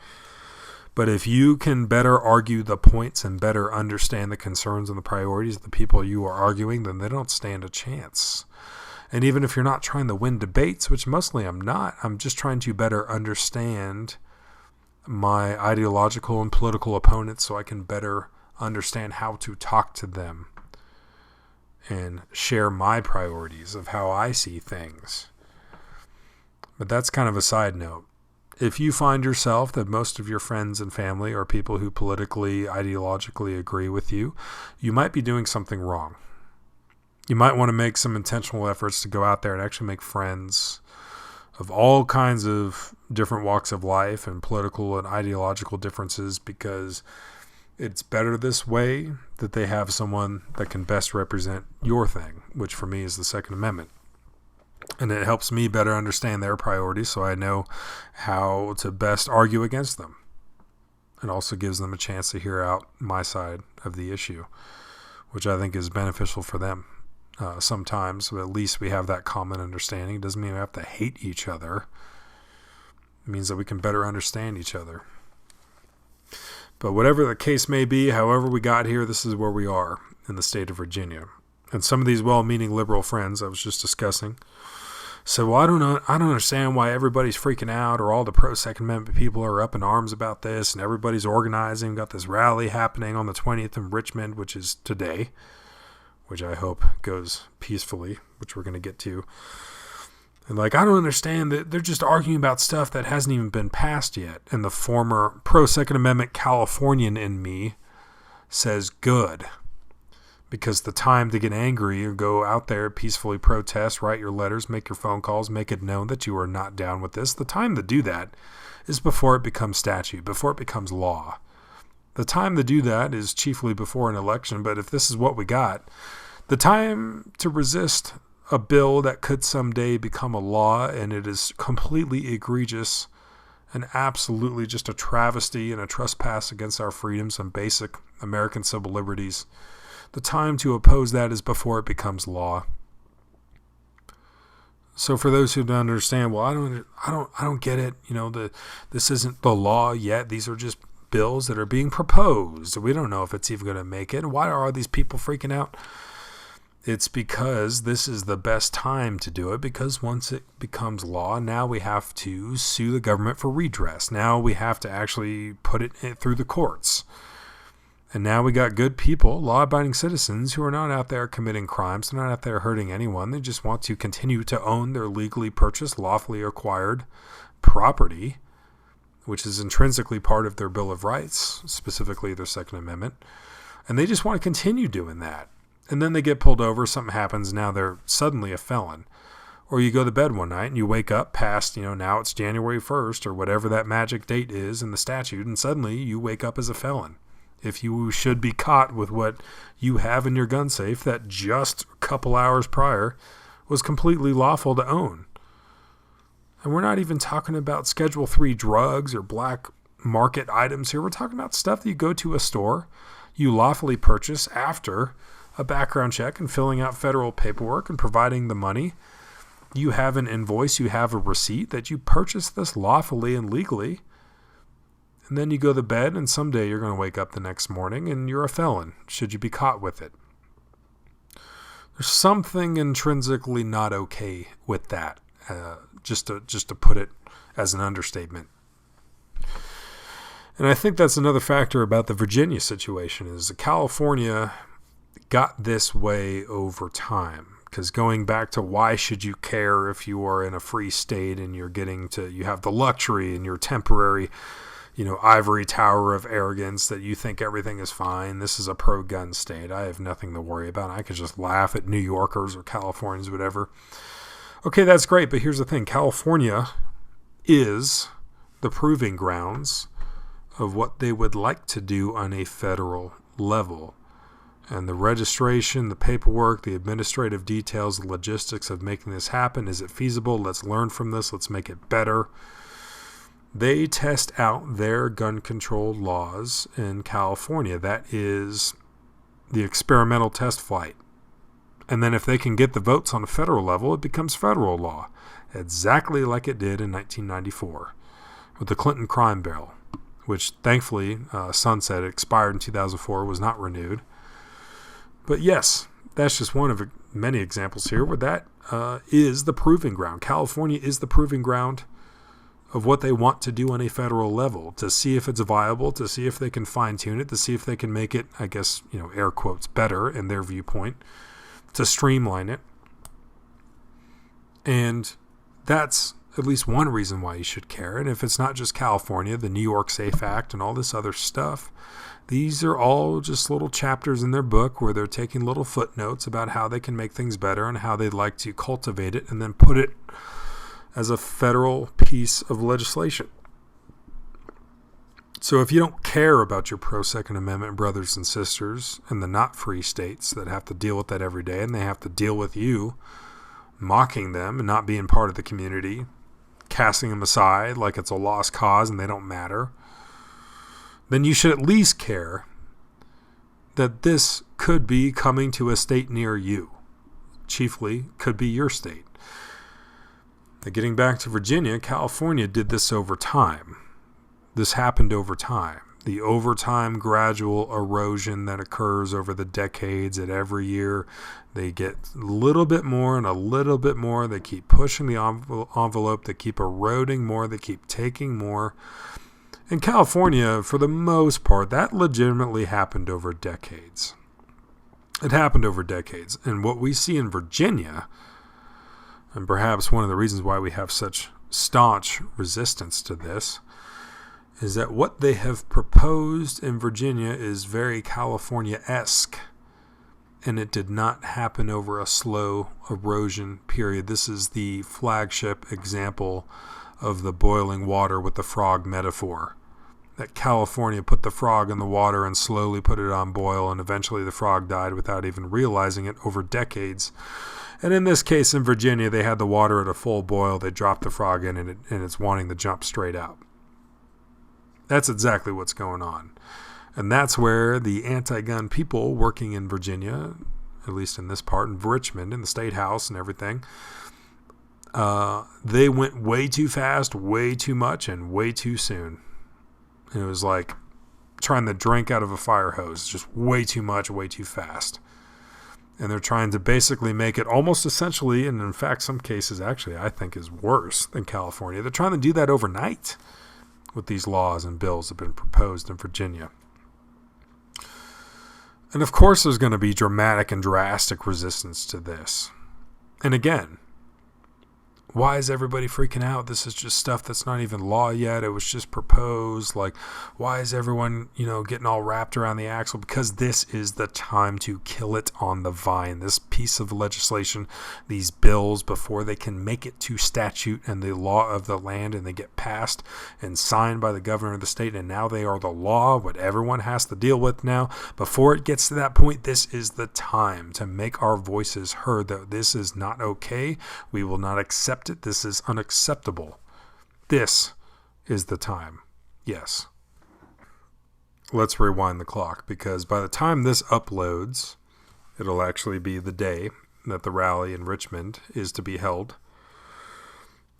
A: But if you can better argue the points and better understand the concerns and the priorities of the people you are arguing, then they don't stand a chance. And even if you're not trying to win debates, which mostly I'm not, I'm just trying to better understand my ideological and political opponents so I can better understand how to talk to them and share my priorities of how I see things. But that's kind of a side note. If you find yourself that most of your friends and family are people who politically, ideologically agree with you, you might be doing something wrong. You might want to make some intentional efforts to go out there and actually make friends of all kinds of different walks of life and political and ideological differences, because it's better this way that they have someone that can best represent your thing, which for me is the Second Amendment. And it helps me better understand their priorities so I know how to best argue against them. It also gives them a chance to hear out my side of the issue, which I think is beneficial for them. Sometimes, but at least we have that common understanding. It doesn't mean we have to hate each other. It means that we can better understand each other. But whatever the case may be, however we got here, this is where we are in the state of Virginia. And some of these well-meaning liberal friends I was just discussing said, well, I don't understand why everybody's freaking out, or all the pro-Second Amendment people are up in arms about this, and everybody's organizing, got this rally happening on the 20th in Richmond, which is today, which I hope goes peacefully, which we're going to get to. And I don't understand that they're just arguing about stuff that hasn't even been passed yet. And the former pro-Second Amendment Californian in me says, good. Because the time to get angry or go out there, peacefully protest, write your letters, make your phone calls, make it known that you are not down with this, the time to do that is before it becomes statute, before it becomes law. The time to do that is chiefly before an election, but if this is what we got, the time to resist a bill that could someday become a law and it is completely egregious and absolutely just a travesty and a trespass against our freedoms and basic American civil liberties, the time to oppose that is before it becomes law. So for those who don't understand, well, I don't get it. This isn't the law yet. These are just bills that are being proposed. We don't know if it's even going to make it. Why are all these people freaking out? It's because this is the best time to do it, because once it becomes law, now we have to sue the government for redress. Now we have to actually put it through the courts. And now we got good people, law-abiding citizens, who are not out there committing crimes. They're not out there hurting anyone. They just want to continue to own their legally purchased, lawfully acquired property, which is intrinsically part of their Bill of Rights, specifically their Second Amendment. And they just want to continue doing that. And then they get pulled over, something happens, now they're suddenly a felon. Or you go to bed one night and you wake up past, now it's January 1st or whatever that magic date is in the statute, and suddenly you wake up as a felon. If you should be caught with what you have in your gun safe that just a couple hours prior was completely lawful to own. And we're not even talking about Schedule III drugs or black market items here. We're talking about stuff that you go to a store, you lawfully purchase after a background check and filling out federal paperwork and providing the money. You have an invoice, you have a receipt that you purchased this lawfully and legally. And then you go to bed, and someday you're going to wake up the next morning and you're a felon, should you be caught with it. There's something intrinsically not okay with that, just to put it as an understatement. And I think that's another factor about the Virginia situation, is that California got this way over time. Because going back to why should you care if you are in a free state and you have the luxury in your temporary, ivory tower of arrogance that you think everything is fine. This is a pro-gun state. I have nothing to worry about. I could just laugh at New Yorkers or Californians, whatever. Okay, that's great, but here's the thing. California is the proving grounds of what they would like to do on a federal level. And the registration, the paperwork, the administrative details, the logistics of making this happen. Is it feasible? Let's learn from this. Let's make it better. They test out their gun control laws in California. That is the experimental test flight. And then if they can get the votes on a federal level, it becomes federal law. Exactly like it did in 1994 with the Clinton crime bill, which thankfully sunset, expired in 2004, was not renewed. But yes, that's just one of many examples here where that is the proving ground. California is the proving ground of what they want to do on a federal level, to see if it's viable, to see if they can fine-tune it, to see if they can make it, I guess, air quotes, better in their viewpoint, to streamline it. And that's at least one reason why you should care. And if it's not just California, the New York SAFE Act and all this other stuff, these are all just little chapters in their book where they're taking little footnotes about how they can make things better and how they'd like to cultivate it and then put it as a federal piece of legislation. So if you don't care about your pro-Second Amendment brothers and sisters in the not-free states that have to deal with that every day, and they have to deal with you mocking them and not being part of the community, casting them aside like it's a lost cause and they don't matter, then you should at least care that this could be coming to a state near you. Chiefly, could be your state. Now, getting back to Virginia, California did this over time. This happened over time. The overtime gradual erosion that occurs over the decades, that every year they get a little bit more and a little bit more. They keep pushing the envelope. They keep eroding more. They keep taking more. In California, for the most part, that legitimately happened over decades. It happened over decades. And what we see in Virginia, and perhaps one of the reasons why we have such staunch resistance to this, is that what they have proposed in Virginia is very California-esque, and it did not happen over a slow erosion period. This is the flagship example of the boiling water with the frog metaphor. That California put the frog in the water and slowly put it on boil, and eventually the frog died without even realizing it over decades. And in this case, in Virginia, they had the water at a full boil. They dropped the frog in, and it's wanting to jump straight out. That's exactly what's going on. And that's where the anti-gun people working in Virginia, at least in this part, in Richmond, in the State House and everything, they went way too fast, way too much, and way too soon. And it was like trying to drink out of a fire hose, just way too much, way too fast. And they're trying to basically make it almost essentially, and in fact, some cases actually I think is worse than California. They're trying to do that overnight with these laws and bills that have been proposed in Virginia. And of course, there's going to be dramatic and drastic resistance to this. And again, why is everybody freaking out? This is just stuff that's not even law yet. It was just proposed. Like, why is everyone, getting all wrapped around the axle? Because this is the time to kill it on the vine. This piece of legislation, these bills, before they can make it to statute and the law of the land, and they get passed and signed by the governor of the state, and now they are the law, what everyone has to deal with now. Before it gets to that point, this is the time to make our voices heard that this is not okay. We will not accept it. This is unacceptable. This is the time. Yes. Let's rewind the clock, because by the time this uploads, it'll actually be the day that the rally in Richmond is to be held.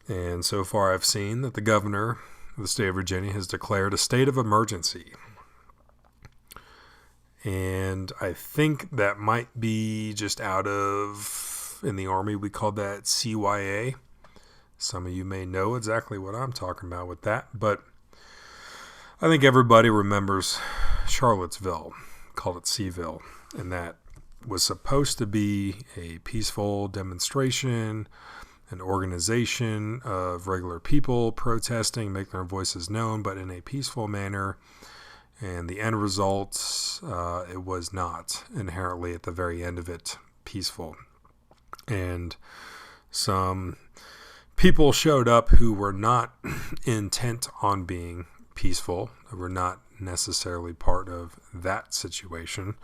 A: And so far I've seen that the governor of the state of Virginia has declared a state of emergency. And I think that might be just out of, in the Army, we call that CYA. Some of you may know exactly what I'm talking about with that, but I think everybody remembers Charlottesville, called it Seville, and that was supposed to be a peaceful demonstration, an organization of regular people protesting, making their voices known, but in a peaceful manner. And the end result, it was not inherently at the very end of it peaceful. And some people showed up who were not intent on being peaceful, who were not necessarily part of that situation.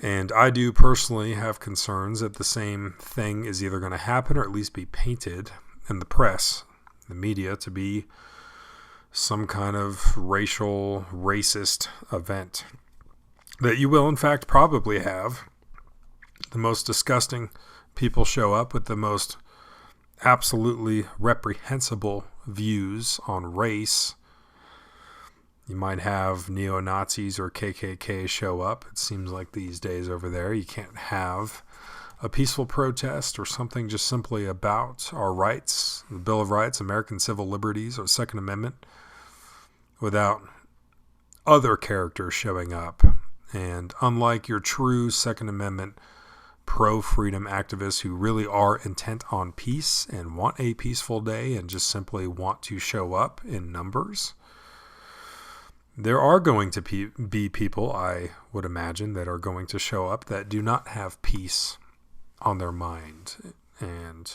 A: And I do personally have concerns that the same thing is either going to happen or at least be painted in the press, the media, to be some kind of racial, racist event that you will in fact probably have. The most disgusting people show up with the most absolutely reprehensible views on race. You might have neo-Nazis or KKK show up. It seems like these days over there you can't have a peaceful protest or something just simply about our rights, the Bill of Rights, American civil liberties, or Second Amendment, without other characters showing up. And unlike your true Second Amendment pro-freedom activists who really are intent on peace and want a peaceful day and just simply want to show up in numbers, there are going to be people, I would imagine, that are going to show up that do not have peace on their mind. And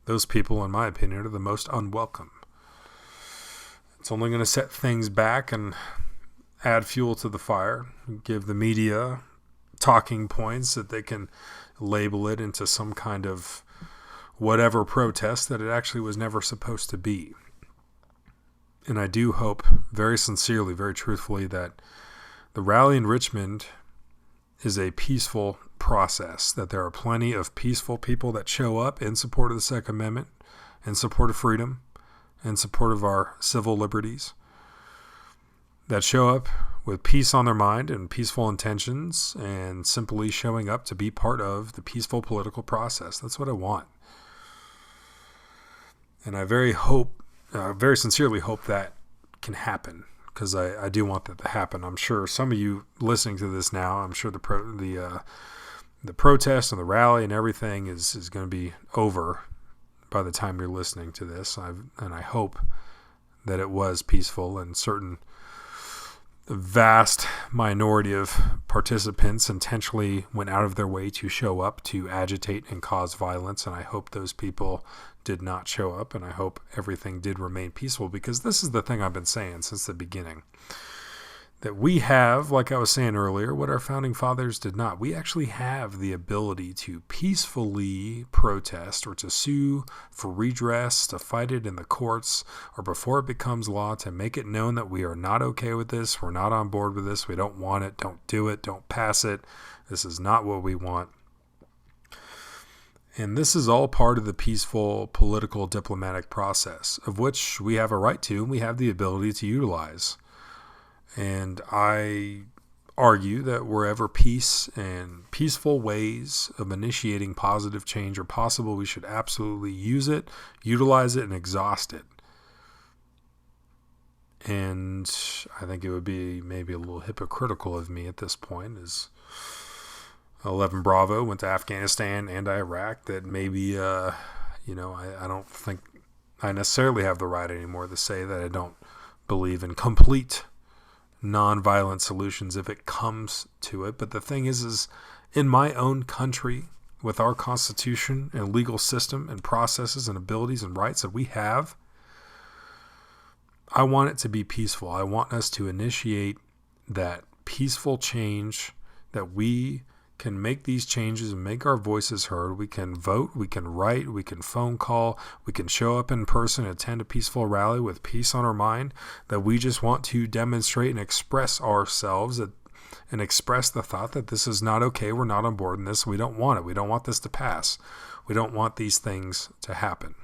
A: those people, in my opinion, are the most unwelcome. It's only going to set things back and add fuel to the fire, give the media talking points that they can label it into some kind of whatever protest that it actually was never supposed to be. And I do hope very sincerely, very truthfully, that the rally in Richmond is a peaceful process, that there are plenty of peaceful people that show up in support of the Second Amendment, in support of freedom, in support of our civil liberties, that show up with peace on their mind and peaceful intentions and simply showing up to be part of the peaceful political process. That's what I want. And I very sincerely hope that can happen, because I do want that to happen. I'm sure some of you listening to this now, I'm sure the protest and the rally and everything is going to be over by the time you're listening to this. And I hope that it was peaceful, and certain vast minority of participants intentionally went out of their way to show up to agitate and cause violence. And I hope those people did not show up, and I hope everything did remain peaceful, because this is the thing I've been saying since the beginning, that we have, like I was saying earlier, what our founding fathers did not. We actually have the ability to peacefully protest or to sue for redress, to fight it in the courts, or before it becomes law, to make it known that we are not okay with this, we're not on board with this, we don't want it, don't do it, don't pass it, this is not what we want. And this is all part of the peaceful political diplomatic process, of which we have a right to and we have the ability to utilize. And I argue that wherever peace and peaceful ways of initiating positive change are possible, we should absolutely use it, utilize it, and exhaust it. And I think it would be maybe a little hypocritical of me at this point, as 11 Bravo went to Afghanistan and Iraq, that maybe, I don't think I necessarily have the right anymore to say that I don't believe in complete nonviolent solutions if it comes to it. But the thing is in my own country, with our constitution and legal system and processes and abilities and rights that we have, I want it to be peaceful. I want us to initiate that peaceful change, that we can make these changes and make our voices heard. We can vote, we can write, we can phone call, we can show up in person, attend a peaceful rally with peace on our mind, that we just want to demonstrate and express ourselves and express the thought that this is not okay. We're not on board in this. We don't want it. We don't want this to pass. We don't want these things to happen.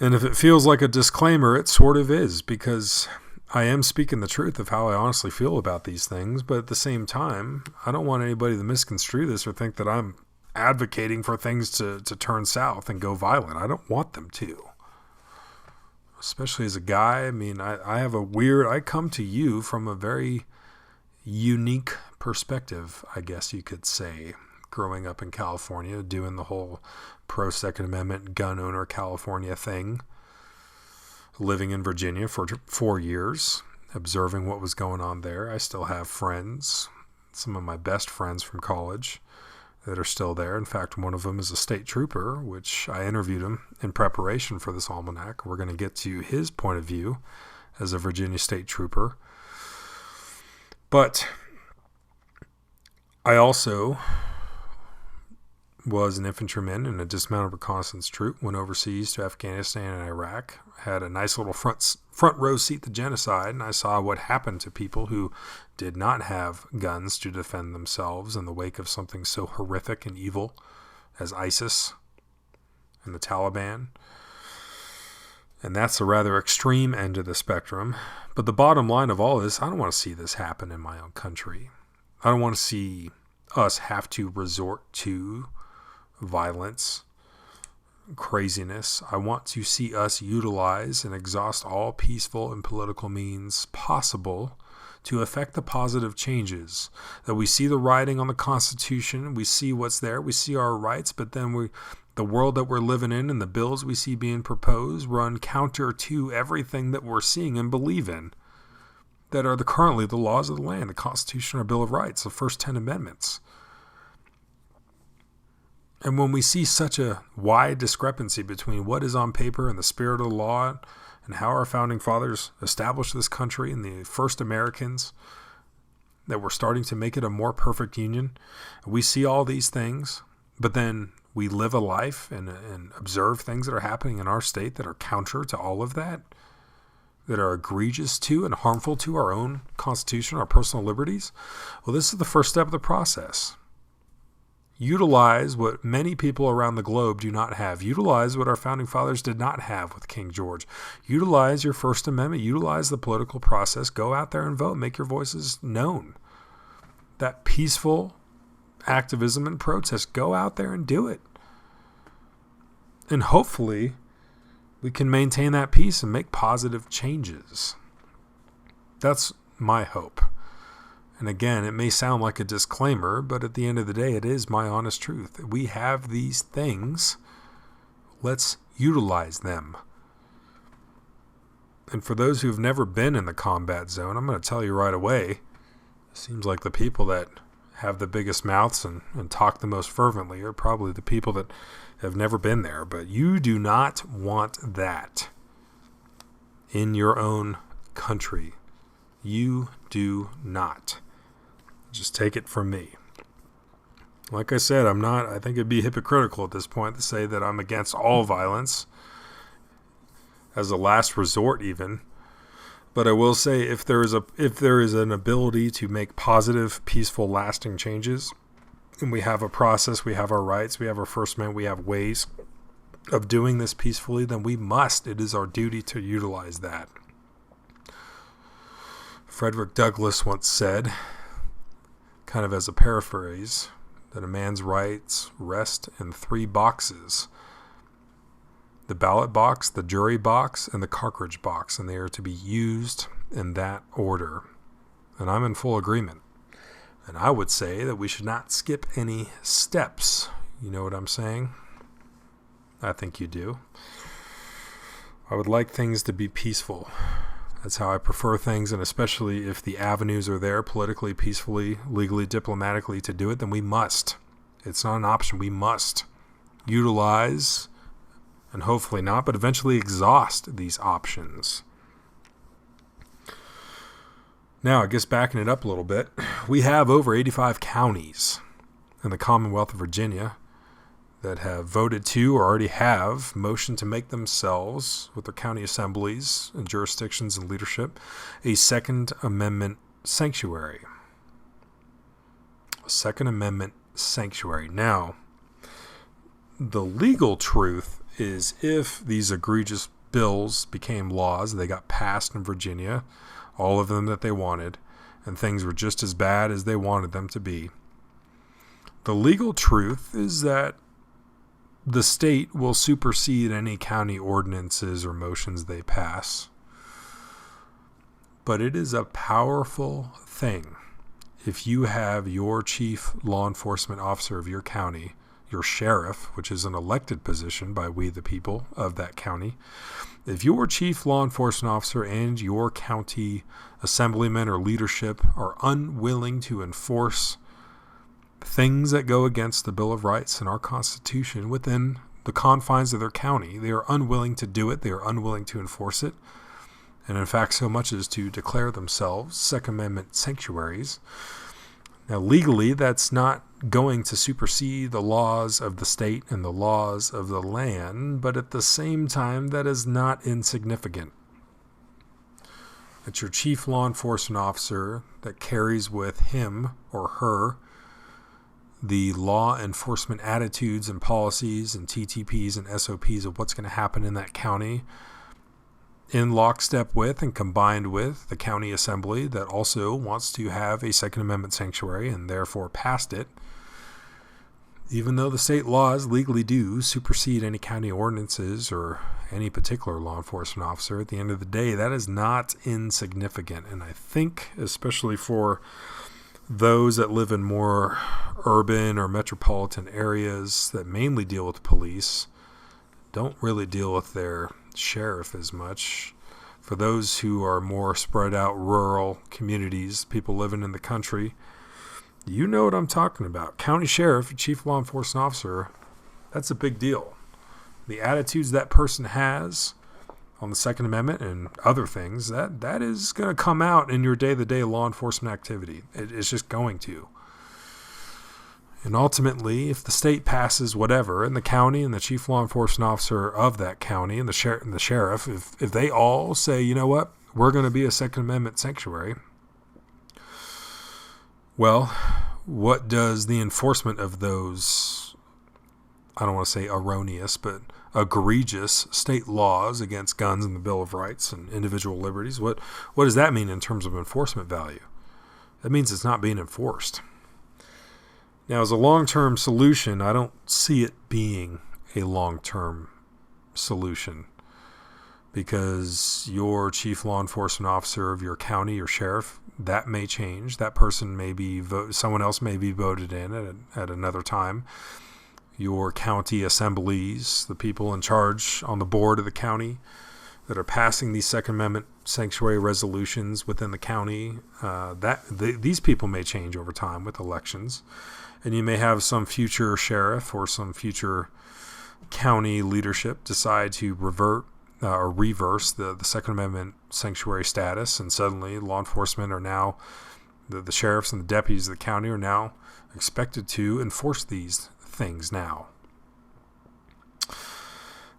A: And if it feels like a disclaimer, it sort of is, because I am speaking the truth of how I honestly feel about these things. But at the same time, I don't want anybody to misconstrue this or think that I'm advocating for things to turn south and go violent. I don't want them to. Especially as a guy. I mean, I come to you from a very unique perspective, I guess you could say. Growing up in California, doing the whole pro-Second Amendment gun owner California thing. Living in Virginia for 4 years, observing what was going on there. I still have friends, some of my best friends from college that are still there. In fact, one of them is a state trooper, which I interviewed him in preparation for this almanac. We're going to get to his point of view as a Virginia state trooper. But I also was an infantryman in a dismounted reconnaissance troop, went overseas to Afghanistan and Iraq, had a nice little front row seat to genocide, and I saw what happened to people who did not have guns to defend themselves in the wake of something so horrific and evil as ISIS and the Taliban. And that's a rather extreme end of the spectrum. But the bottom line of all this, I don't want to see this happen in my own country. I don't want to see us have to resort to violence, craziness. I want to see us utilize and exhaust all peaceful and political means possible to effect the positive changes. That we see the writing on the Constitution, we see what's there, we see our rights, but then the world that we're living in and the bills we see being proposed run counter to everything that we're seeing and believe in, that are currently the laws of the land, the Constitution, our Bill of Rights, the first 10 amendments. And when we see such a wide discrepancy between what is on paper and the spirit of the law and how our founding fathers established this country and the first Americans, that we're starting to make it a more perfect union, we see all these things, but then we live a life and observe things that are happening in our state that are counter to all of that are egregious to and harmful to our own Constitution, our personal liberties. Well, this is the first step of the process. Utilize what many people around the globe do not have. Utilize what our founding fathers did not have with King George. Utilize your First Amendment. Utilize the political process. Go out there and vote. Make your voices known. That peaceful activism and protest. Go out there and do it. And hopefully we can maintain that peace and make positive changes. That's my hope. And again, it may sound like a disclaimer, but at the end of the day, it is my honest truth. We have these things. Let's utilize them. And for those who've never been in the combat zone, I'm going to tell you right away, it seems like the people that have the biggest mouths and talk the most fervently are probably the people that have never been there. But you do not want that in your own country. You do not. Just take it from me. Like I said, I think it'd be hypocritical at this point to say that I'm against all violence as a last resort even. But I will say if there is an ability to make positive, peaceful, lasting changes, and we have a process, we have our rights, we have our First Amendment, we have ways of doing this peacefully, then it is our duty to utilize that. Frederick Douglass once said, kind of as a paraphrase, that a man's rights rest in 3 boxes: the ballot box, the jury box, and the cartridge box, and they are to be used in that order. And I'm in full agreement. And I would say that we should not skip any steps. You know what I'm saying? I think you do. I would like things to be peaceful. That's how I prefer things, and especially if the avenues are there politically, peacefully, legally, diplomatically to do it, then we must. It's not an option. We must utilize, and hopefully not, but eventually exhaust these options. Now, I guess backing it up a little bit, we have over 85 counties in the Commonwealth of Virginia that have voted to or already have motioned to make themselves, with their county assemblies and jurisdictions and leadership, a Second Amendment sanctuary. A Second Amendment sanctuary. Now, the legal truth is if these egregious bills became laws, they got passed in Virginia, all of them that they wanted, and things were just as bad as they wanted them to be, the legal truth is that the state will supersede any county ordinances or motions they pass. But it is a powerful thing if you have your chief law enforcement officer of your county, your sheriff, which is an elected position by we the people of that county, if your chief law enforcement officer and your county assemblyman or leadership are unwilling to enforce things that go against the Bill of Rights and our Constitution within the confines of their county, they are unwilling to do it, they are unwilling to enforce it, and in fact so much as to declare themselves Second Amendment sanctuaries. Now legally, that's not going to supersede the laws of the state and the laws of the land, but at the same time, that is not insignificant. It's your chief law enforcement officer that carries with him or her the law enforcement attitudes and policies and TTPs and SOPs of what's going to happen in that county, in lockstep with and combined with the county assembly that also wants to have a Second Amendment sanctuary and therefore passed it. Even though the state laws legally do supersede any county ordinances or any particular law enforcement officer, at the end of the day, that is not insignificant. And I think, especially for those that live in more urban or metropolitan areas that mainly deal with police, don't really deal with their sheriff as much. For those who are more spread out rural communities, people living in the country, you know what I'm talking about. County sheriff, chief law enforcement officer, that's a big deal. The attitudes that person has on the Second Amendment and other things, that is going to come out in your day-to-day law enforcement activity. It's just going to. And ultimately, if the state passes whatever, and the county and the chief law enforcement officer of that county and the sheriff, if they all say, you know what, we're going to be a Second Amendment sanctuary, well, what does the enforcement of those, I don't want to say erroneous, but egregious state laws against guns and the Bill of Rights and individual liberties, what does that mean in terms of enforcement value? That means it's not being enforced. Now, as a long-term solution, I don't see it being a long-term solution because your chief law enforcement officer of your county or sheriff, that may change. That person may be someone else may be voted in at another time. Your county assemblies, the people in charge on the board of the county that are passing these Second Amendment sanctuary resolutions within the county, these people may change over time with elections. And you may have some future sheriff or some future county leadership decide to revert or reverse the Second Amendment sanctuary status, and suddenly law enforcement are now, the sheriffs and the deputies of the county are now expected to enforce these things now.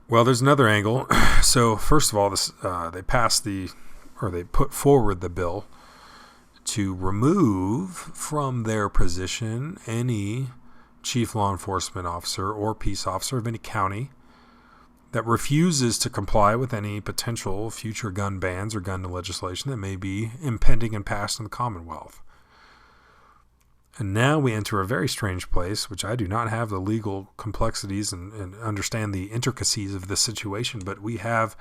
A: Well, there's another angle. So first of all, they put forward the bill to remove from their position any chief law enforcement officer or peace officer of any county that refuses to comply with any potential future gun bans or gun legislation that may be impending and passed in the Commonwealth. And now we enter a very strange place, which I do not have the legal complexities and understand the intricacies of this situation, but we have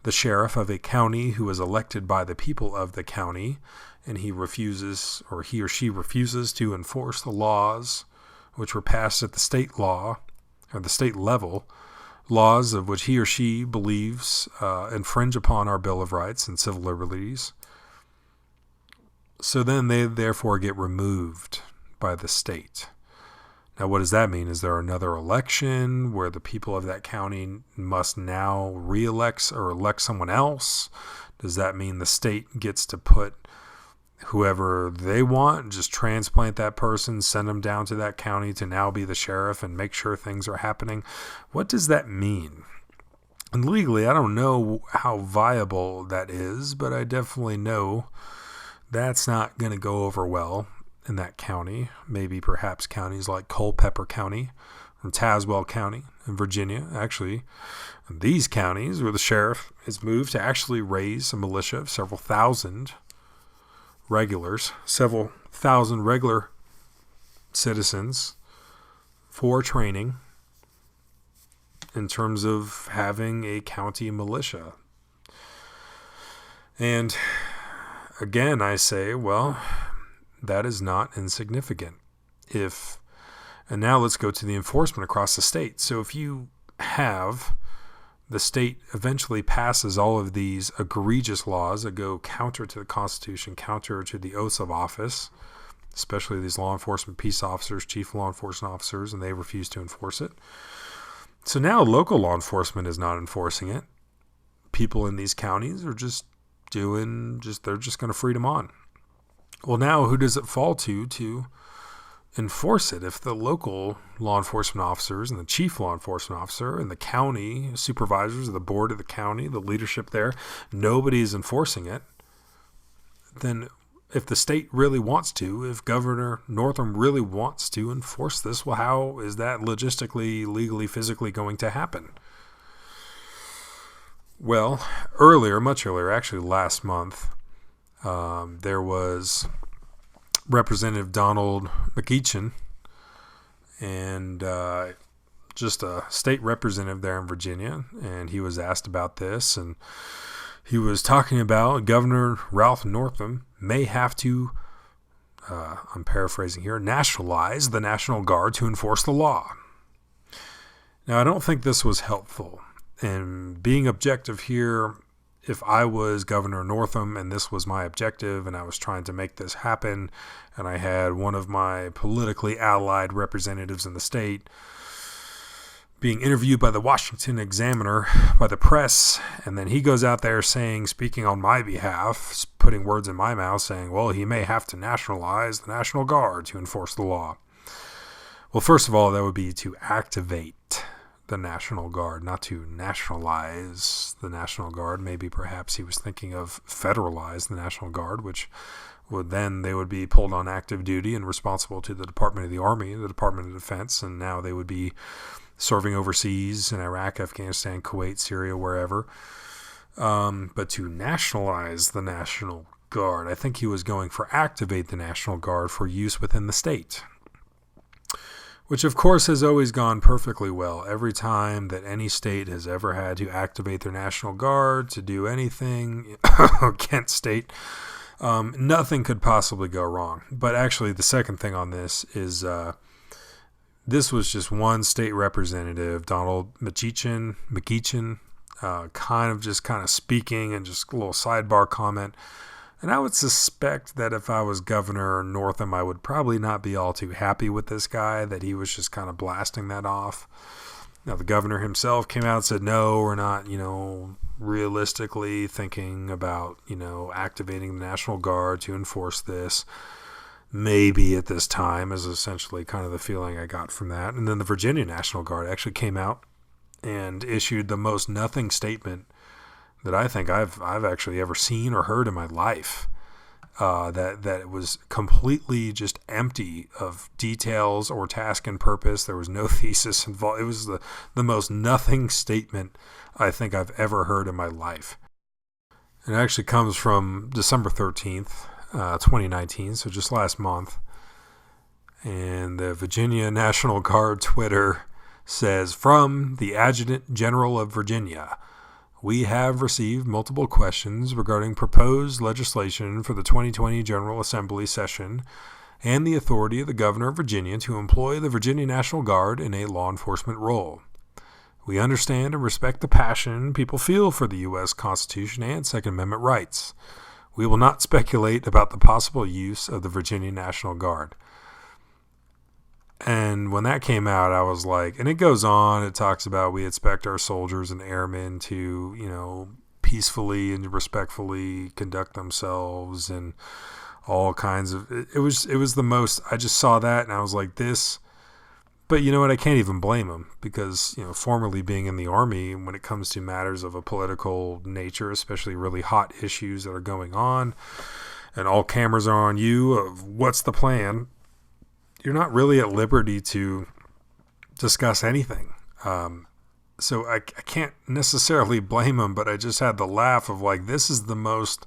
A: the sheriff of a county who is elected by the people of the county, and he or she refuses to enforce the laws which were passed at the state law, or the state level, laws of which he or she believes infringe upon our Bill of Rights and civil liberties. So then they therefore get removed by the state. Now, what does that mean? Is there another election where the people of that county must now re-elect or elect someone else? Does that mean the state gets to put whoever they want, just transplant that person, send them down to that county to now be the sheriff and make sure things are happening? What does that mean? And legally, I don't know how viable that is, but I definitely know that's not going to go over well in that county. Maybe perhaps counties like Culpeper County and Tazewell County in Virginia. Actually, these counties where the sheriff has moved to actually raise a militia of several thousand regular citizens for training in terms of having a county militia. And again, I say, well, that is not insignificant. And now let's go to the enforcement across the state. So if you have the state eventually passes all of these egregious laws that go counter to the Constitution, counter to the oaths of office, especially these law enforcement peace officers, chief law enforcement officers, and they refuse to enforce it. So now local law enforcement is not enforcing it. People in these counties are they're just going to freedom on. Well, now who does it fall to enforce it? If the local law enforcement officers and the chief law enforcement officer and the county supervisors, the board of the county, the leadership there, nobody is enforcing it, then if the state really wants to, if Governor Northam really wants to enforce this, well, how is that logistically, legally, physically going to happen? Well, much earlier, actually last month, there was Representative Donald McEachin, and just a state representative there in Virginia, and he was asked about this, and he was talking about Governor Ralph Northam may have to, I'm paraphrasing here, nationalize the National Guard to enforce the law. Now, I don't think this was helpful, and being objective here, if I was Governor Northam and this was my objective and I was trying to make this happen and I had one of my politically allied representatives in the state being interviewed by the Washington Examiner, by the press, and then he goes out there speaking on my behalf, putting words in my mouth saying, well, he may have to nationalize the National Guard to enforce the law. Well, first of all, that would be to activate the National Guard, not to nationalize the National Guard. Maybe perhaps he was thinking of federalize the National Guard, which they would be pulled on active duty and responsible to the Department of the Army, the Department of Defense, and now they would be serving overseas in Iraq, Afghanistan, Kuwait, Syria, wherever. But to nationalize the National Guard, I think he was going for activate the National Guard for use within the state, which of course has always gone perfectly well. Every time that any state has ever had to activate their National Guard to do anything against state, nothing could possibly go wrong. But actually, the second thing on this is this was just one state representative, Donald McEachin, kind of speaking and just a little sidebar comment. And I would suspect that if I was Governor Northam, I would probably not be all too happy with this guy, that he was just kind of blasting that off. Now, the governor himself came out and said, no, we're not, realistically thinking about, activating the National Guard to enforce this. Maybe at this time is essentially kind of the feeling I got from that. And then the Virginia National Guard actually came out and issued the most nothing statement that I think I've actually ever seen or heard in my life. that it was completely just empty of details or task and purpose. There was no thesis involved. It was the most nothing statement I think I've ever heard in my life. It actually comes from December 13th, 2019, so just last month. And the Virginia National Guard Twitter says, from the Adjutant General of Virginia, we have received multiple questions regarding proposed legislation for the 2020 General Assembly session and the authority of the Governor of Virginia to employ the Virginia National Guard in a law enforcement role. We understand and respect the passion people feel for the U.S. Constitution and Second Amendment rights. We will not speculate about the possible use of the Virginia National Guard. And when that came out, I was like, and it goes on, it talks about we expect our soldiers and airmen to, peacefully and respectfully conduct themselves and all kinds of, it was the most, I just saw that and I was like this, but you know what, I can't even blame them because, formerly being in the Army, when it comes to matters of a political nature, especially really hot issues that are going on and all cameras are on you of what's the plan, you're not really at liberty to discuss anything. So I can't necessarily blame them, but I just had the laugh of like, this is the most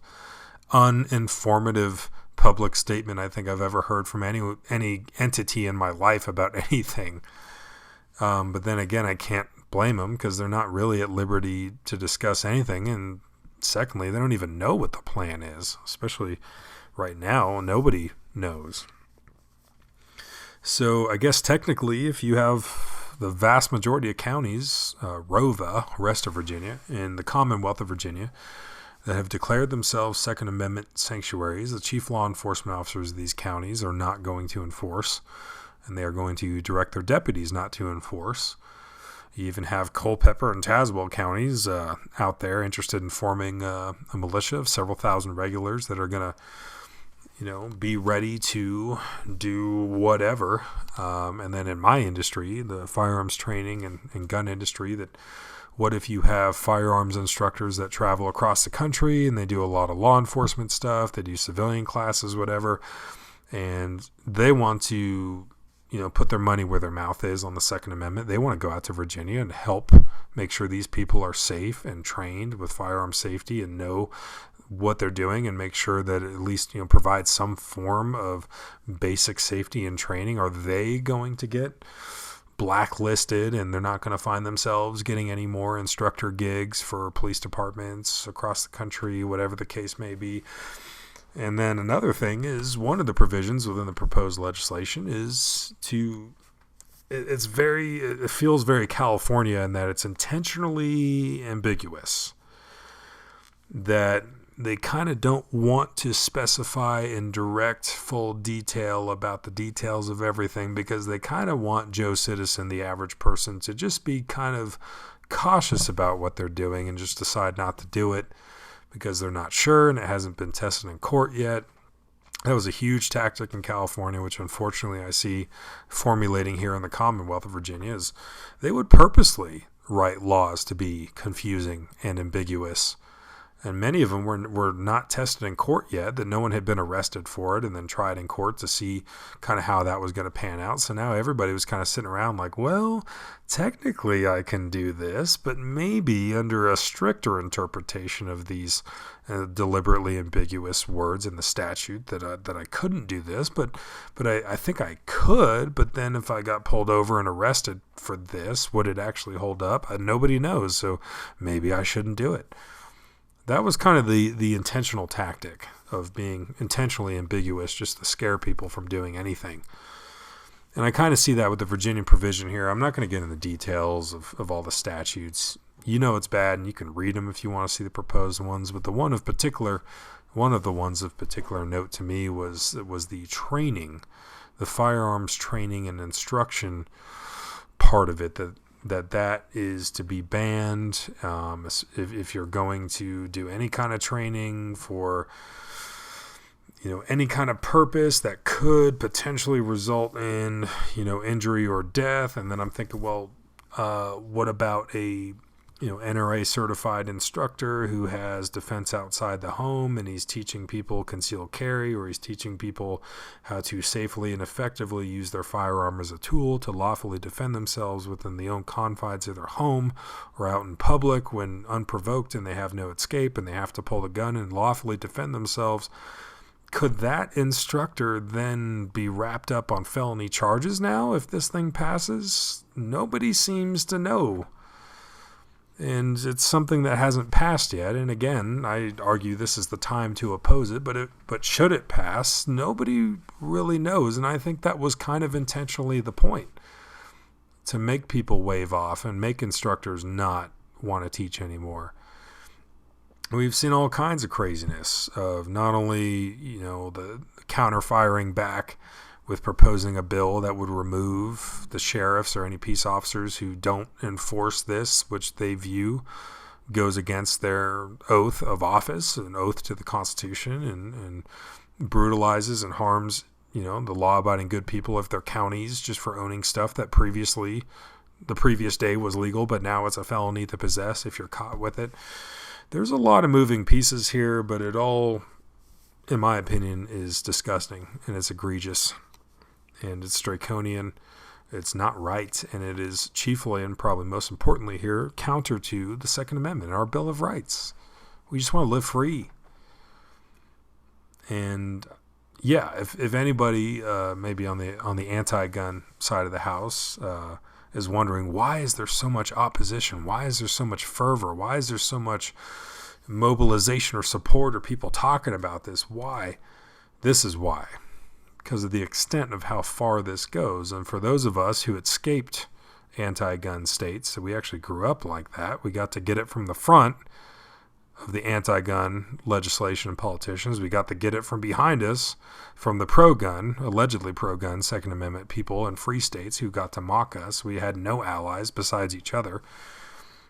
A: uninformative public statement I think I've ever heard from any entity in my life about anything. But then again, I can't blame them because they're not really at liberty to discuss anything. And secondly, they don't even know what the plan is, especially right now. Nobody knows. So I guess technically, if you have the vast majority of counties, ROVA, rest of Virginia, and the Commonwealth of Virginia, that have declared themselves Second Amendment sanctuaries, the chief law enforcement officers of these counties are not going to enforce, and they are going to direct their deputies not to enforce. You even have Culpeper and Tazewell counties out there interested in forming a militia of several thousand regulars that are going to be ready to do whatever. And then in my industry, the firearms training and gun industry, that what if you have firearms instructors that travel across the country and they do a lot of law enforcement stuff, they do civilian classes, whatever, and they want to, put their money where their mouth is on the Second Amendment. They want to go out to Virginia and help make sure these people are safe and trained with firearm safety and know what they're doing and make sure that at least, provide some form of basic safety and training. Are they going to get blacklisted and they're not going to find themselves getting any more instructor gigs for police departments across the country, whatever the case may be? And then another thing is one of the provisions within the proposed legislation is it feels very California in that it's intentionally ambiguous, that they kind of don't want to specify in direct, full detail about the details of everything because they kind of want Joe Citizen, the average person, to just be kind of cautious about what they're doing and just decide not to do it because they're not sure and it hasn't been tested in court yet. That was a huge tactic in California, which unfortunately I see formulating here in the Commonwealth of Virginia, is they would purposely write laws to be confusing and ambiguous. And many of them were not tested in court yet, that no one had been arrested for it and then tried in court to see kind of how that was going to pan out. So now everybody was kind of sitting around like, well, technically I can do this, but maybe under a stricter interpretation of these deliberately ambiguous words in the statute that I couldn't do this, but I think I could. But then if I got pulled over and arrested for this, would it actually hold up? Nobody knows, so maybe I shouldn't do it. That was kind of the intentional tactic of being intentionally ambiguous, just to scare people from doing anything. And I kind of see that with the Virginia provision here. I'm not going to get into the details of all the statutes. It's bad, and you can read them if you want to see the proposed ones. But one of the ones of particular note to me was the training, the firearms training and instruction part of it, that is to be banned. If you're going to do any kind of training for any kind of purpose that could potentially result in injury or death. And then I'm thinking, well, what about a NRA certified instructor who has defense outside the home, and he's teaching people concealed carry, or he's teaching people how to safely and effectively use their firearm as a tool to lawfully defend themselves within the own confines of their home or out in public when unprovoked and they have no escape and they have to pull the gun and lawfully defend themselves. Could that instructor then be wrapped up on felony charges now if this thing passes? Nobody seems to know. And it's something that hasn't passed yet. And again, I argue this is the time to oppose it. But should it pass, nobody really knows. And I think that was kind of intentionally the point, to make people wave off and make instructors not want to teach anymore. We've seen all kinds of craziness of not only, the counter-firing back with proposing a bill that would remove the sheriffs or any peace officers who don't enforce this, which they view goes against their oath of office, an oath to the Constitution, and brutalizes and harms, the law-abiding good people of their counties just for owning stuff that previously, the previous day was legal, but now it's a felony to possess if you're caught with it. There's a lot of moving pieces here, but it all, in my opinion, is disgusting, and it's egregious. And it's draconian, it's not right, and it is chiefly and probably most importantly here counter to the Second Amendment, our Bill of Rights. We just want to live free. And yeah, if anybody maybe on the anti-gun side of the house is wondering, why is there so much opposition? Why is there so much fervor? Why is there so much mobilization or support or people talking about this? Why? This is why. Because of the extent of how far this goes. And for those of us who escaped anti-gun states, so we actually grew up like that, we got to get it from the front of the anti-gun legislation and politicians. We got to get it from behind us from the pro-gun, allegedly pro-gun Second Amendment people in free states who got to mock us. We had no allies besides each other.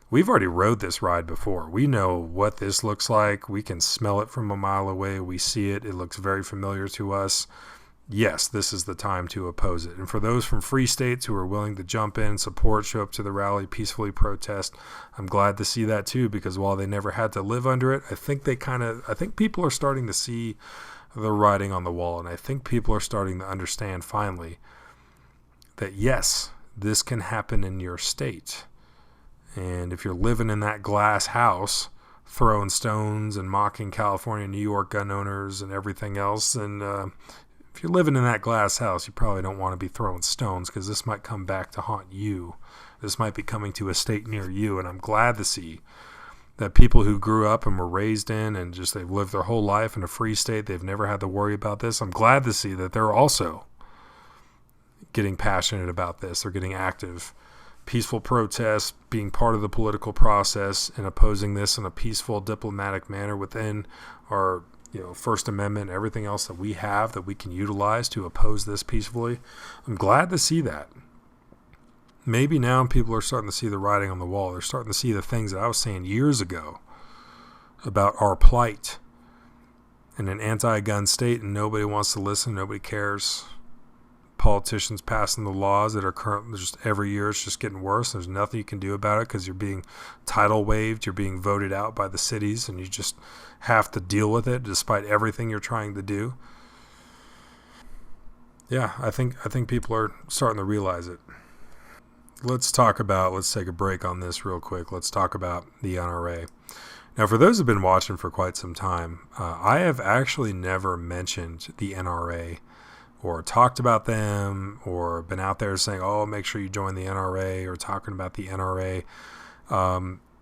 A: We've already rode this ride before. We know what this looks like. We can smell it from a mile away. We see it. It looks very familiar to us. Yes, this is the time to oppose it. And for those from free states who are willing to jump in, support, show up to the rally, peacefully protest, I'm glad to see that too, because while they never had to live under it, I think people are starting to see the writing on the wall. And I think people are starting to understand finally that yes, this can happen in your state. And if you're living in that glass house, throwing stones and mocking California, New York gun owners and everything else, then if you're living in that glass house, you probably don't want to be throwing stones, because this might come back to haunt you. This might be coming to a state near you. And I'm glad to see that people who grew up and were raised in and just they've lived their whole life in a free state, they've never had to worry about this. I'm glad to see that they're also getting passionate about this. They're getting active. Peaceful protests, being part of the political process and opposing this in a peaceful, diplomatic manner within our First Amendment, everything else that we have that we can utilize to oppose this peacefully. I'm glad to see that. Maybe now people are starting to see the writing on the wall. They're starting to see the things that I was saying years ago about our plight in an anti-gun state, and nobody wants to listen. Nobody cares. Politicians passing the laws that are currently just every year it's just getting worse. There's nothing you can do about it because you're being tidal waved. You're being voted out by the cities, and you just have to deal with it despite everything you're trying to do. Yeah, I think people are starting to realize it. Let's take a break on this real quick. Let's talk about the NRA. Now, for those who've been watching for quite some time, I have actually never mentioned the NRA or talked about them or been out there saying, oh, make sure you join the NRA, or talking about the NRA.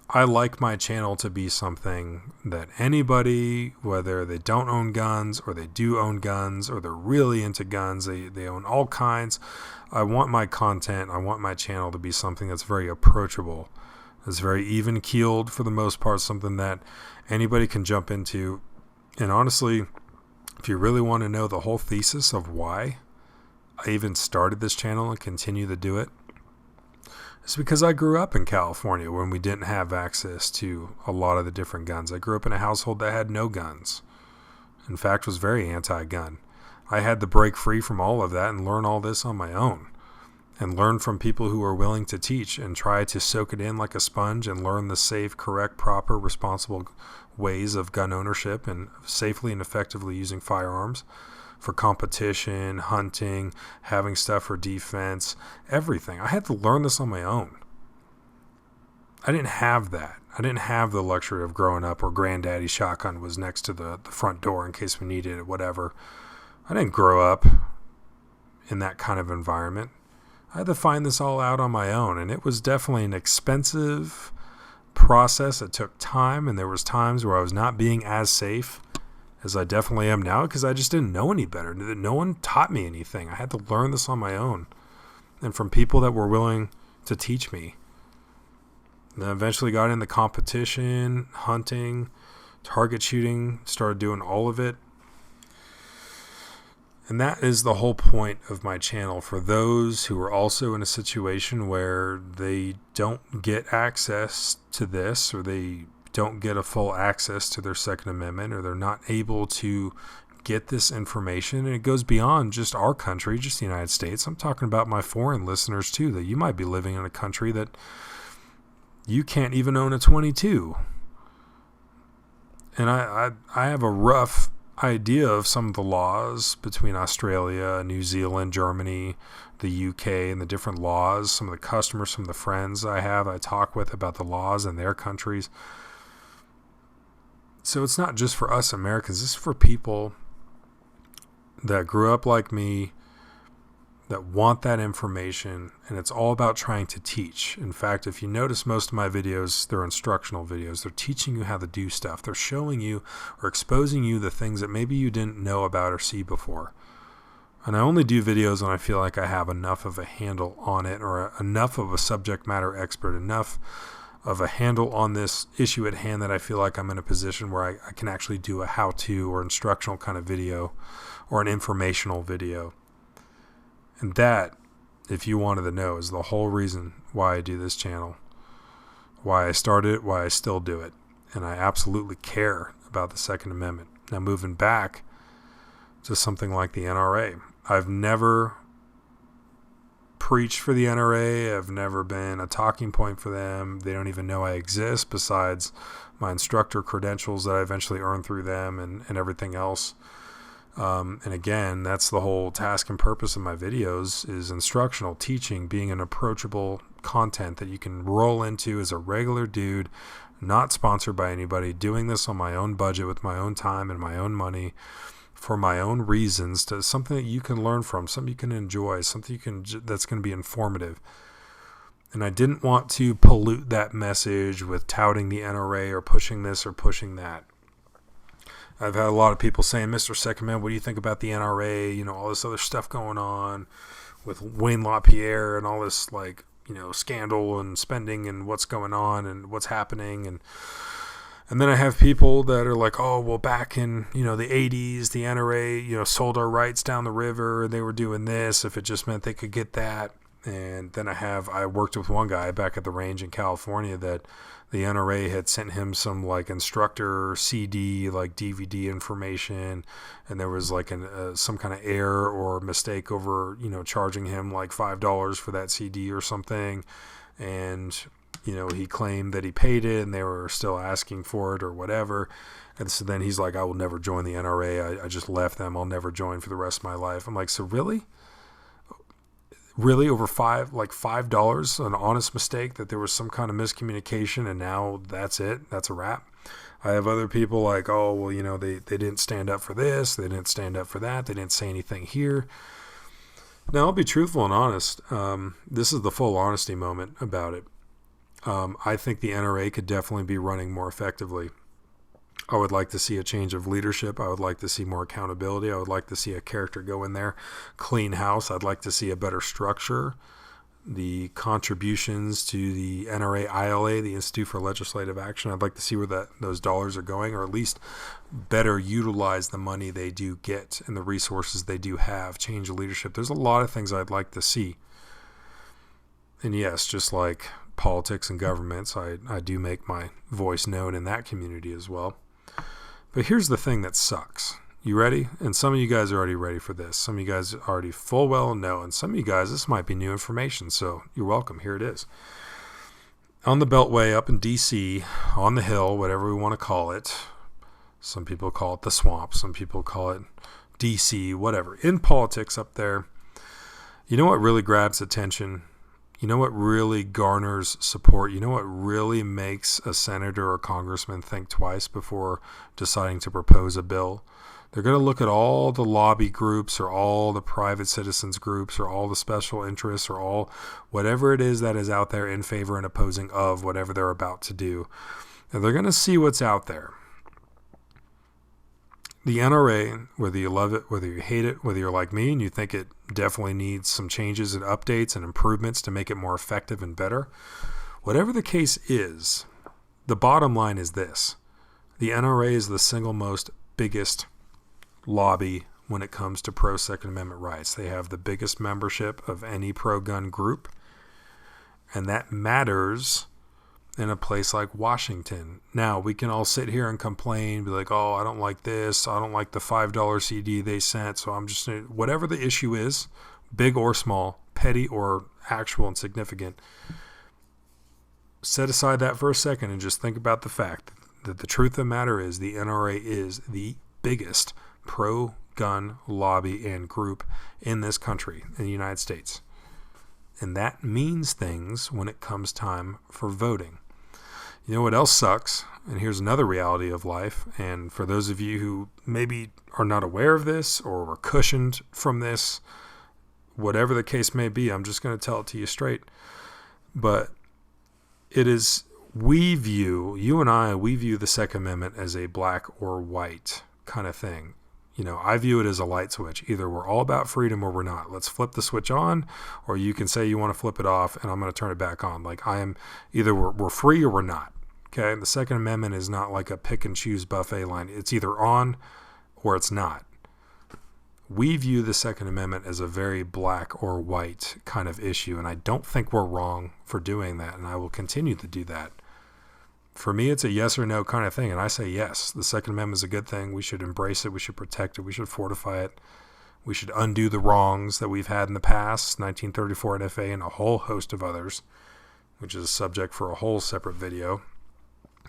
A: I like my channel to be something that anybody, whether they don't own guns or they do own guns or they're really into guns, they own all kinds. I want my content, I want my channel to be something that's very approachable, that's very even-keeled for the most part, something that anybody can jump into. And honestly, if you really want to know the whole thesis of why I even started this channel and continue to do it, it's because I grew up in California when we didn't have access to a lot of the different guns. I grew up in a household that had no guns. In fact, was very anti-gun. I had to break free from all of that and learn all this on my own. and learn from people who are willing to teach and try to soak it in like a sponge and learn the safe, correct, proper, responsible ways of gun ownership and safely and effectively using firearms for competition, hunting, having stuff for defense, everything. I had to learn this on my own. I didn't have that. I didn't have the luxury of growing up where granddaddy's shotgun was next to the front door in case we needed it, whatever. I didn't grow up in that kind of environment. I had to find this all out on my own, and it was definitely an expensive process. It took time, and there was times where I was not being as safe as I definitely am now because I just didn't know any better. No one taught me anything. I had to learn this on my own and from people that were willing to teach me. And then eventually got into competition, hunting, target shooting, started doing all of it. And that is the whole point of my channel for those who are also in a situation where they don't get access to this, or they don't get a full access to their Second Amendment, or they're not able to get this information. And it goes beyond just our country, just the United States. I'm talking about my foreign listeners too, that you might be living in a country that you can't even own a .22. And I have a rough idea of some of the laws between Australia, New Zealand, Germany, the UK, and the different laws. Some of the customers, some of the friends I talk with about the laws in their countries. So it's not just for us Americans. This is for people that grew up like me, that want that information, and it's all about trying to teach. In fact, if you notice, most of my videos, they're instructional videos. They're teaching you how to do stuff. They're showing you or exposing you the things that maybe you didn't know about or see before. And I only do videos when I feel like I have enough of a handle on it, or enough of a subject matter expert, enough of a handle on this issue at hand that I feel like I'm in a position where I can actually do a how-to or instructional kind of video or an informational video. And that, if you wanted to know, is the whole reason why I do this channel, why I started it, why I still do it. And I absolutely care about the Second Amendment. Now, moving back to something like the NRA, I've never preached for the NRA. I've never been a talking point for them. They don't even know I exist, besides my instructor credentials that I eventually earned through them and everything else. And again, that's the whole task and purpose of my videos, is instructional, teaching, being an approachable content that you can roll into as a regular dude, not sponsored by anybody, doing this on my own budget with my own time and my own money for my own reasons, to something that you can learn from, something you can enjoy, something that's going to be informative. And I didn't want to pollute that message with touting the NRA or pushing this or pushing that. I've had a lot of people saying, Mr. Second Man, what do you think about the NRA? You know, all this other stuff going on with Wayne LaPierre and all this, like, you know, scandal and spending and what's going on and what's happening. And then I have people that are like, oh, well, back in, you know, the 80s, the NRA, you know, sold our rights down the river. They were doing this if it just meant they could get that. And then I worked with one guy back at the range in California that the NRA had sent him some like instructor CD, like DVD information, and there was like some kind of error or mistake over, you know, charging him like $5 for that CD or something. And, you know, he claimed that he paid it and they were still asking for it or whatever. And so then he's like, I will never join the NRA. I just left them. I'll never join for the rest of my life. I'm like, so really? Really, over $5, an honest mistake, that there was some kind of miscommunication, and now that's it, that's a wrap. I have other people like, oh, well, you know, they didn't stand up for this, they didn't stand up for that, they didn't say anything here. Now, I'll be truthful and honest. This is the full honesty moment about it. I think the NRA could definitely be running more effectively. I would like to see a change of leadership. I would like to see more accountability. I would like to see a character go in there, clean house. I'd like to see a better structure. The contributions to the NRA ILA, the Institute for Legislative Action, I'd like to see where those dollars are going, or at least better utilize the money they do get and the resources they do have. Change of leadership. There's a lot of things I'd like to see. And yes, just like politics and governments, I do make my voice known in that community as well. But here's the thing that sucks, You ready? And some of you guys are already ready for this. Some of you guys already full well know. And some of you guys, this might be new information. So you're welcome. Here it is. On the Beltway up in D.C., on the Hill, whatever we want to call it. Some people call it the swamp. Some people call it D.C., whatever. In politics up there, you know what really grabs attention? You know what really garners support? You know what really makes a senator or congressman think twice before deciding to propose a bill? They're going to look at all the lobby groups or all the private citizens groups or all the special interests or all whatever it is that is out there in favor and opposing of whatever they're about to do. And they're going to see what's out there. The NRA, whether you love it, whether you hate it, whether you're like me and you think it definitely needs some changes and updates and improvements to make it more effective and better, whatever the case is, the bottom line is this. The NRA is the single most biggest lobby when it comes to pro-Second Amendment rights. They have the biggest membership of any pro-gun group, and that matters in a place like Washington. Now, we can all sit here and complain, be like, oh, I don't like this, I don't like the $5 CD they sent, so I'm just, whatever the issue is, big or small, petty or actual and significant, set aside that for a second and just think about the fact that the truth of the matter is the NRA is the biggest pro-gun lobby and group in this country, in the United States. And that means things when it comes time for voting. You know what else sucks? And here's another reality of life. And for those of you who maybe are not aware of this or were cushioned from this, whatever the case may be, I'm just going to tell it to you straight. But it is, you and I view the Second Amendment as a black or white kind of thing. You know, I view it as a light switch. Either we're all about freedom or we're not. Let's flip the switch on, or you can say you want to flip it off and I'm going to turn it back on. Like I am, either we're free or we're not. Okay. The Second Amendment is not like a pick and choose buffet line. It's either on or it's not. We view the Second Amendment as a very black or white kind of issue. And I don't think we're wrong for doing that. And I will continue to do that. For me, it's a yes or no kind of thing. And I say yes, the Second Amendment is a good thing. We should embrace it. We should protect it. We should fortify it. We should undo the wrongs that we've had in the past, 1934 NFA and a whole host of others, which is a subject for a whole separate video.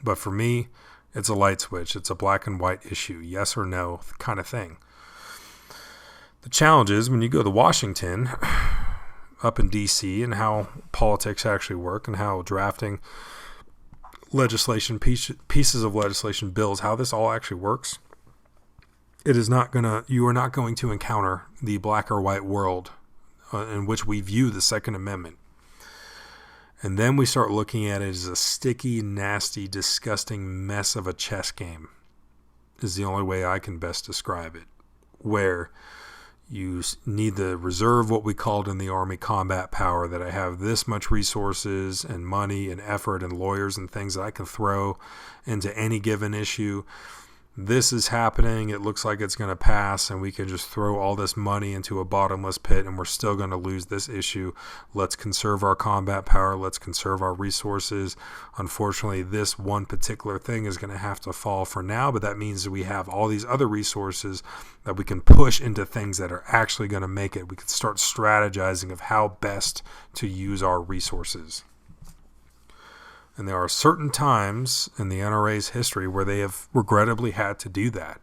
A: But for me, it's a light switch. It's a black and white issue, yes or no kind of thing. The challenge is when you go to Washington, up in D.C., and how politics actually work and how drafting legislation, pieces of legislation, bills, how this all actually works, you are not going to encounter the black or white world in which we view the Second Amendment. And then we start looking at it as a sticky, nasty, disgusting mess of a chess game, is the only way I can best describe it, where you need to reserve what we called in the Army combat power, that I have this much resources and money and effort and lawyers and things that I can throw into any given issue. This is happening. It looks like it's going to pass, and we can just throw all this money into a bottomless pit, and we're still going to lose this issue. Let's conserve our combat power. Let's conserve our resources. Unfortunately, this one particular thing is going to have to fall for now, but that means that we have all these other resources that we can push into things that are actually going to make it. We can start strategizing of how best to use our resources. And there are certain times in the NRA's history where they have regrettably had to do that.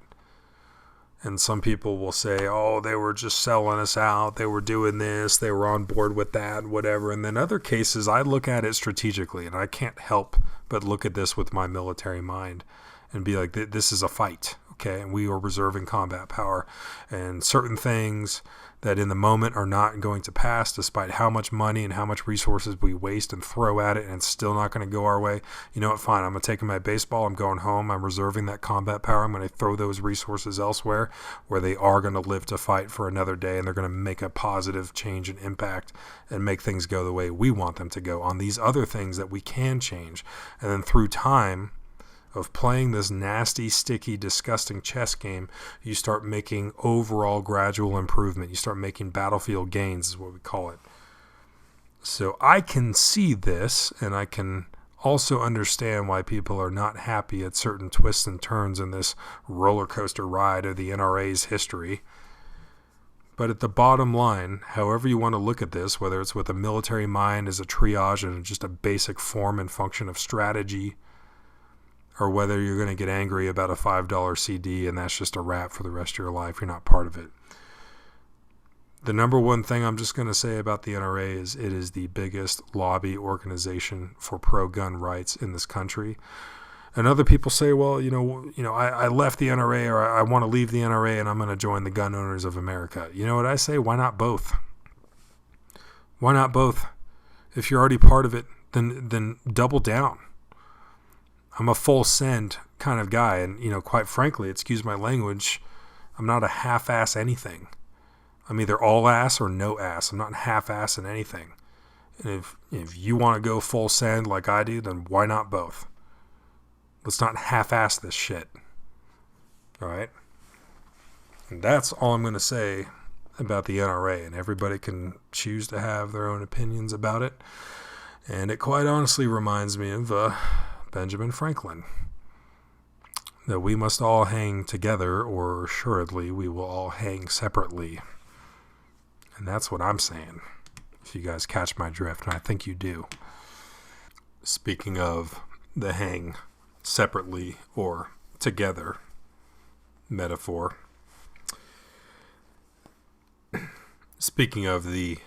A: And some people will say, oh, they were just selling us out. They were doing this. They were on board with that, whatever. And then other cases, I look at it strategically, and I can't help but look at this with my military mind and be like, this is a fight. Okay, and we are reserving combat power, and certain things that in the moment are not going to pass, despite how much money and how much resources we waste and throw at it, and it's still not going to go our way. You know what? Fine. I'm going to take my baseball. I'm going home. I'm reserving that combat power. I'm going to throw those resources elsewhere where they are going to live to fight for another day, and they're going to make a positive change and impact and make things go the way we want them to go on these other things that we can change. And then through time of playing this nasty, sticky, disgusting chess game, you start making overall gradual improvement. You start making battlefield gains, is what we call it. So I can see this, and I can also understand why people are not happy at certain twists and turns in this roller coaster ride of the NRA's history. But at the bottom line, however you want to look at this, whether it's with a military mind as a triage and just a basic form and function of strategy, or whether you're going to get angry about a $5 CD and that's just a wrap for the rest of your life, you're not part of it. The number one thing I'm just going to say about the NRA is it is the biggest lobby organization for pro-gun rights in this country. And other people say, well, I left the NRA, or I want to leave the NRA and I'm going to join the Gun Owners of America. You know what I say? Why not both? Why not both? If you're already part of it, then double down. I'm a full send kind of guy. And, quite frankly, excuse my language, I'm not a half-ass anything. I'm either all ass or no ass. I'm not half-ass in anything. And if you want to go full send like I do, then why not both? Let's not half-ass this shit. All right? And that's all I'm going to say about the NRA. And everybody can choose to have their own opinions about it. And it quite honestly reminds me of Benjamin Franklin. That we must all hang together, or assuredly we will all hang separately. And that's what I'm saying, if you guys catch my drift, and I think you do. Speaking of the hang separately or together metaphor, speaking of the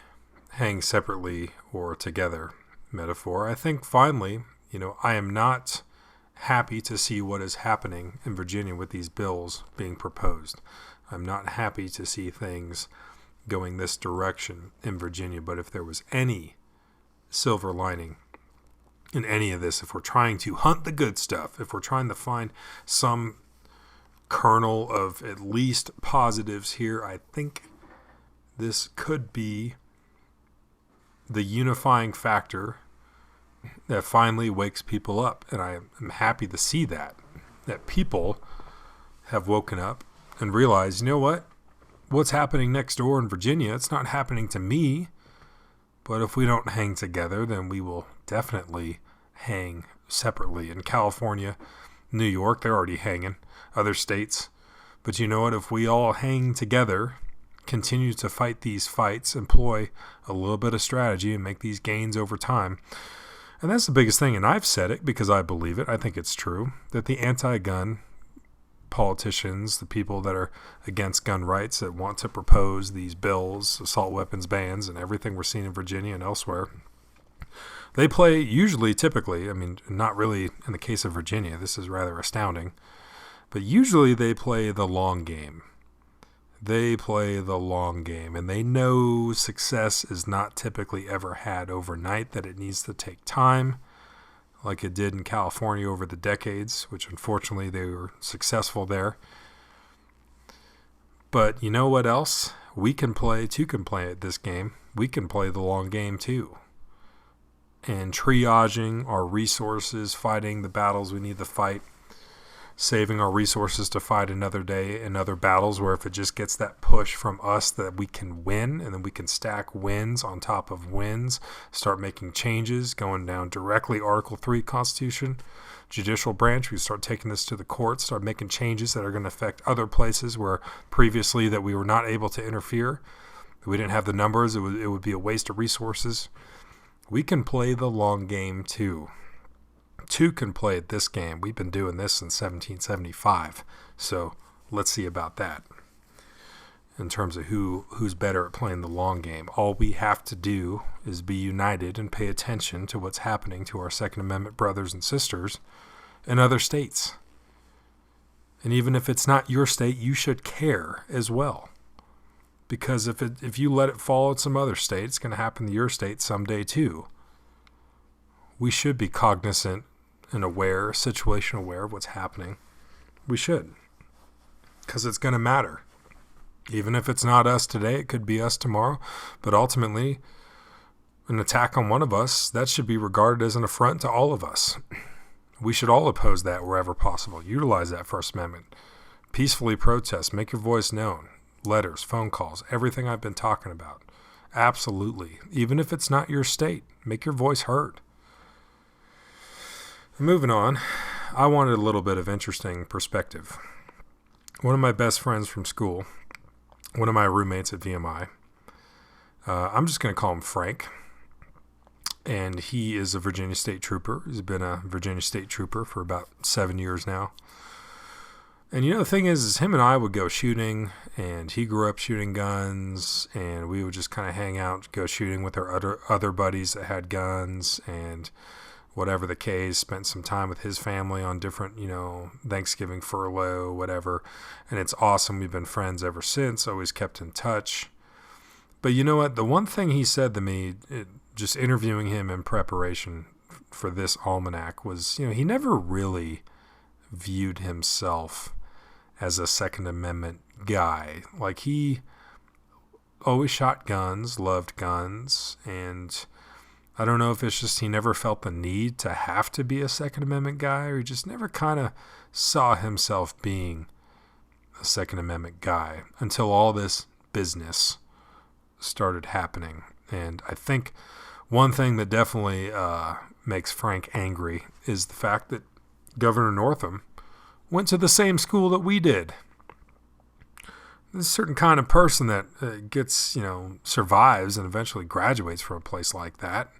A: hang separately or together metaphor, I think finally, I am not happy to see what is happening in Virginia with these bills being proposed. I'm not happy to see things going this direction in Virginia, but if there was any silver lining in any of this, if we're trying to hunt the good stuff, if we're trying to find some kernel of at least positives here, I think this could be the unifying factor that finally wakes people up. And I am happy to see that people have woken up and realized, you know what? What's happening next door in Virginia, it's not happening to me. But if we don't hang together, then we will definitely hang separately. In California, New York, they're already hanging. Other states. But you know what? If we all hang together, continue to fight these fights, employ a little bit of strategy, and make these gains over time. And that's the biggest thing. And I've said it because I believe it. I think it's true that the anti-gun politicians, the people that are against gun rights, that want to propose these bills, assault weapons bans, and everything we're seeing in Virginia and elsewhere, they play typically, not really in the case of Virginia, this is rather astounding, but usually they play the long game. They play the long game, and they know success is not typically ever had overnight, that it needs to take time, like it did in California over the decades, which unfortunately they were successful there. But you know what else? We can play at this game. We can play the long game too. And triaging our resources, fighting the battles we need to fight, saving our resources to fight another day in other battles, where if it just gets that push from us that we can win, and then we can stack wins on top of wins, start making changes, going down directly Article 3 Constitution, judicial branch, we start taking this to the courts, start making changes that are going to affect other places where previously that we were not able to interfere. We didn't have the numbers, it would be a waste of resources. We can play the long game too. Two can play at this game. We've been doing this since 1775. So let's see about that. In terms of who's better at playing the long game. All we have to do is be united and pay attention to what's happening to our Second Amendment brothers and sisters in other states. And even if it's not your state, you should care as well. Because if you let it fall in some other state, it's going to happen to your state someday too. We should be cognizant and aware, situation aware of what's happening. We should. Because it's going to matter. Even if it's not us today, it could be us tomorrow. But ultimately, an attack on one of us, that should be regarded as an affront to all of us. We should all oppose that wherever possible. Utilize that First Amendment. Peacefully protest. Make your voice known. Letters, phone calls, everything I've been talking about. Absolutely. Even if it's not your state, make your voice heard. Moving on, I wanted a little bit of interesting perspective. One of my best friends from school, one of my roommates at VMI, I'm just going to call him Frank, and he is a Virginia State Trooper. He's been a Virginia State Trooper for about 7 years now. And the thing is him and I would go shooting, and he grew up shooting guns, and we would just kind of hang out, go shooting with our other buddies that had guns, and whatever the case, spent some time with his family on different, Thanksgiving furlough, whatever. And it's awesome. We've been friends ever since, always kept in touch. But you know what? The one thing he said to me, just interviewing him in preparation for this almanac, was, he never really viewed himself as a Second Amendment guy. Like, he always shot guns, loved guns, and I don't know if it's just he never felt the need to have to be a Second Amendment guy, or he just never kind of saw himself being a Second Amendment guy until all this business started happening. And I think one thing that definitely makes Frank angry is the fact that Governor Northam went to the same school that we did. There's a certain kind of person that gets, survives and eventually graduates from a place like that.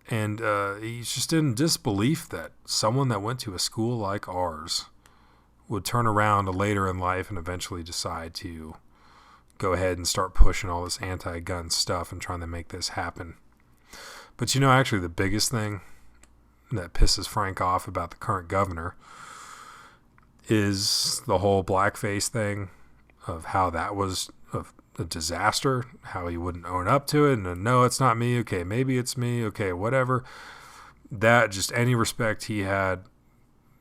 A: And he's just in disbelief that someone that went to a school like ours would turn around later in life and eventually decide to go ahead and start pushing all this anti-gun stuff and trying to make this happen. But actually the biggest thing that pisses Frank off about the current governor is the whole blackface thing, of how that was a disaster, how he wouldn't own up to it, and no, it's not me, okay, maybe it's me, okay, whatever. That, just any respect he had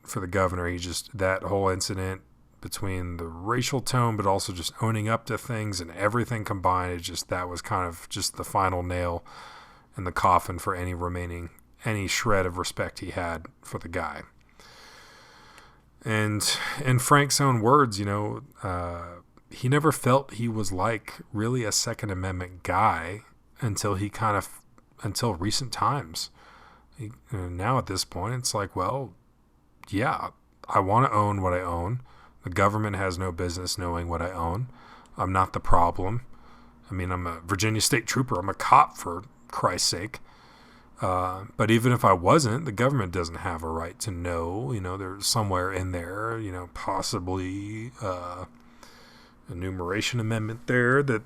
A: for the governor, that whole incident between the racial tone, but also just owning up to things and everything combined, that was kind of just the final nail in the coffin for any shred of respect he had for the guy. And in Frank's own words, he never felt he was really a Second Amendment guy until recent times. Now at this point, it's well, yeah, I want to own what I own. The government has no business knowing what I own. I'm not the problem. I mean, I'm a Virginia State Trooper. I'm a cop, for Christ's sake. But even if I wasn't, the government doesn't have a right to know. There's somewhere in there, possibly enumeration amendment there that,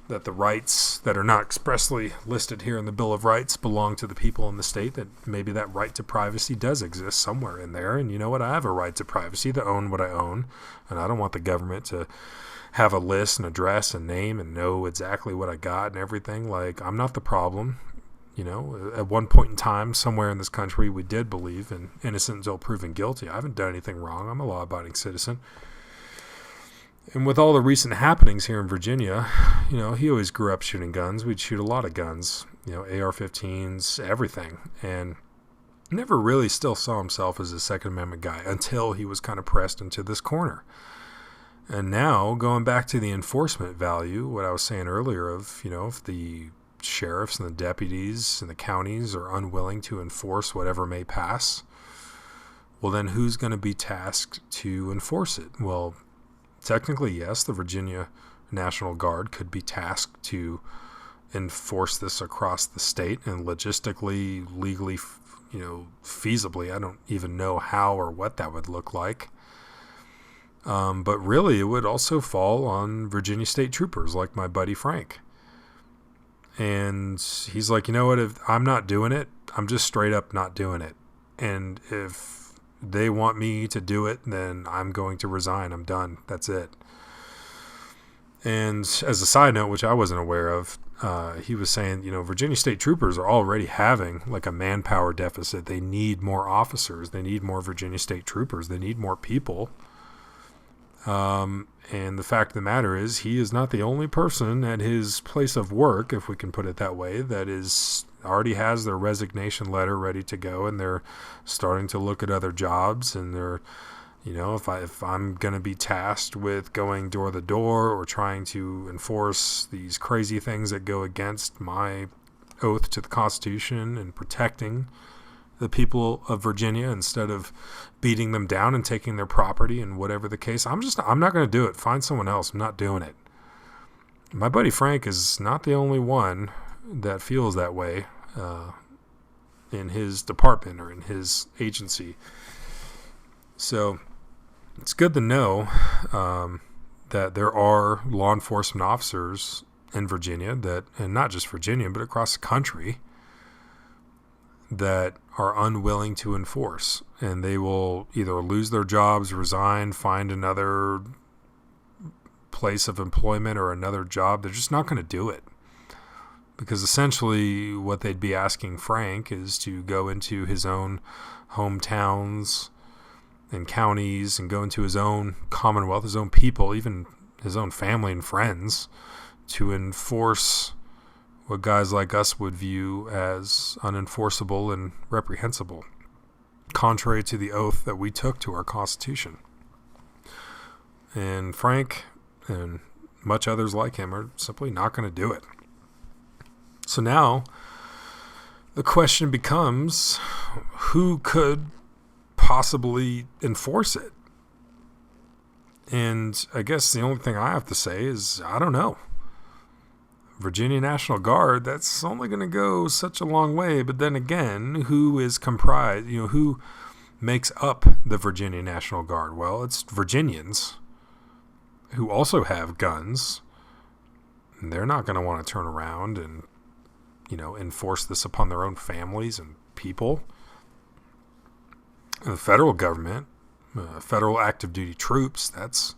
A: that the rights that are not expressly listed here in the Bill of Rights belong to the people in the state, that maybe that right to privacy does exist somewhere in there. And you know what? I have a right to privacy to own what I own, and I don't want the government to have a list and address and name and know exactly what I got and everything. I'm not the problem. At one point in time, somewhere in this country, we did believe in innocent until proven guilty. I haven't done anything wrong. I'm a law-abiding citizen. And with all the recent happenings here in Virginia, he always grew up shooting guns. We'd shoot a lot of guns, AR-15s, everything. And never really still saw himself as a Second Amendment guy until he was kind of pressed into this corner. And now, going back to the enforcement value, what I was saying earlier of, if the sheriffs and the deputies and the counties are unwilling to enforce whatever may pass, well, then who's going to be tasked to enforce it? Well, technically, yes, the Virginia National Guard could be tasked to enforce this across the state, and logistically, legally, feasibly, I don't even know how or what that would look like. But really, it would also fall on Virginia State Troopers like my buddy Frank. And he's like, you know what, if I'm not doing it, I'm just straight up not doing it. And if they want me to do it, then I'm going to resign. I'm done. That's it. And as a side note, which I wasn't aware of, he was saying, Virginia State Troopers are already having a manpower deficit. They need more officers. They need more Virginia State Troopers. They need more people. And the fact of the matter is, he is not the only person at his place of work, if we can put it that way, that already has their resignation letter ready to go, and they're starting to look at other jobs, and they're, if I'm going to be tasked with going door to door or trying to enforce these crazy things that go against my oath to the Constitution and protecting the people of Virginia instead of beating them down and taking their property and whatever the case. I'm not going to do it. Find someone else. I'm not doing it. My buddy Frank is not the only one that feels that way in his department or in his agency. So it's good to know that there are law enforcement officers in Virginia that, and not just Virginia, but across the country, that are unwilling to enforce, and they will either lose their jobs, resign, find another place of employment or another job. They're just not going to do it, because essentially what they'd be asking Frank is to go into his own hometowns and counties and go into his own commonwealth, his own people, even his own family and friends, to enforce what guys like us would view as unenforceable and reprehensible, contrary to the oath that we took to our Constitution. And Frank and much others like him are simply not going to do it. So now the question becomes, who could possibly enforce it? And I guess the only thing I have to say is, I don't know. Virginia National Guard, that's only going to go such a long way. But then again, who is comprised, who makes up the Virginia National Guard? Well, it's Virginians who also have guns. And they're not going to want to turn around and, enforce this upon their own families and people. And the federal government, federal active duty troops, that's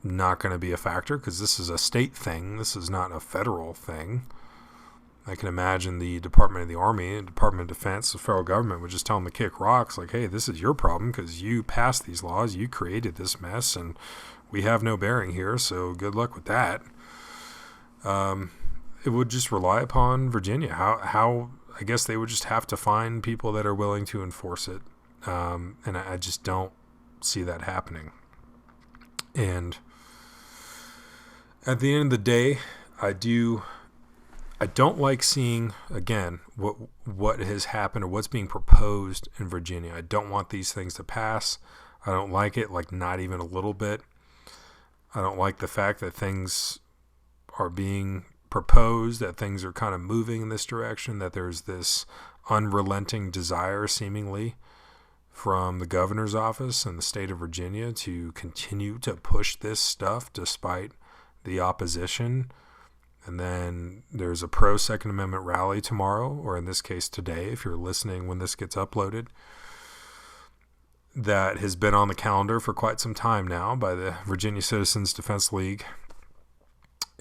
A: not going to be a factor because this is a state thing. This is not a federal thing. I can imagine the Department of the Army and Department of Defense, the federal government, would just tell them to kick rocks like, hey, this is your problem because you passed these laws, you created this mess, and we have no bearing here, so good luck with that. It would just rely upon Virginia. How I guess they would just have to find people that are willing to enforce it. And I just don't see that happening. And at the end of the day, I don't like seeing, again, what has happened or what's being proposed in Virginia. I don't want these things to pass. I don't like it, like not even a little bit. I don't like the fact that things are being proposed, that things are kind of moving in this direction, that there's this unrelenting desire, seemingly, from the governor's office in the state of Virginia to continue to push this stuff despite the opposition. And then there's a pro-Second Amendment rally tomorrow, or in this case today, if you're listening when this gets uploaded, that has been on the calendar for quite some time now by the Virginia Citizens Defense League.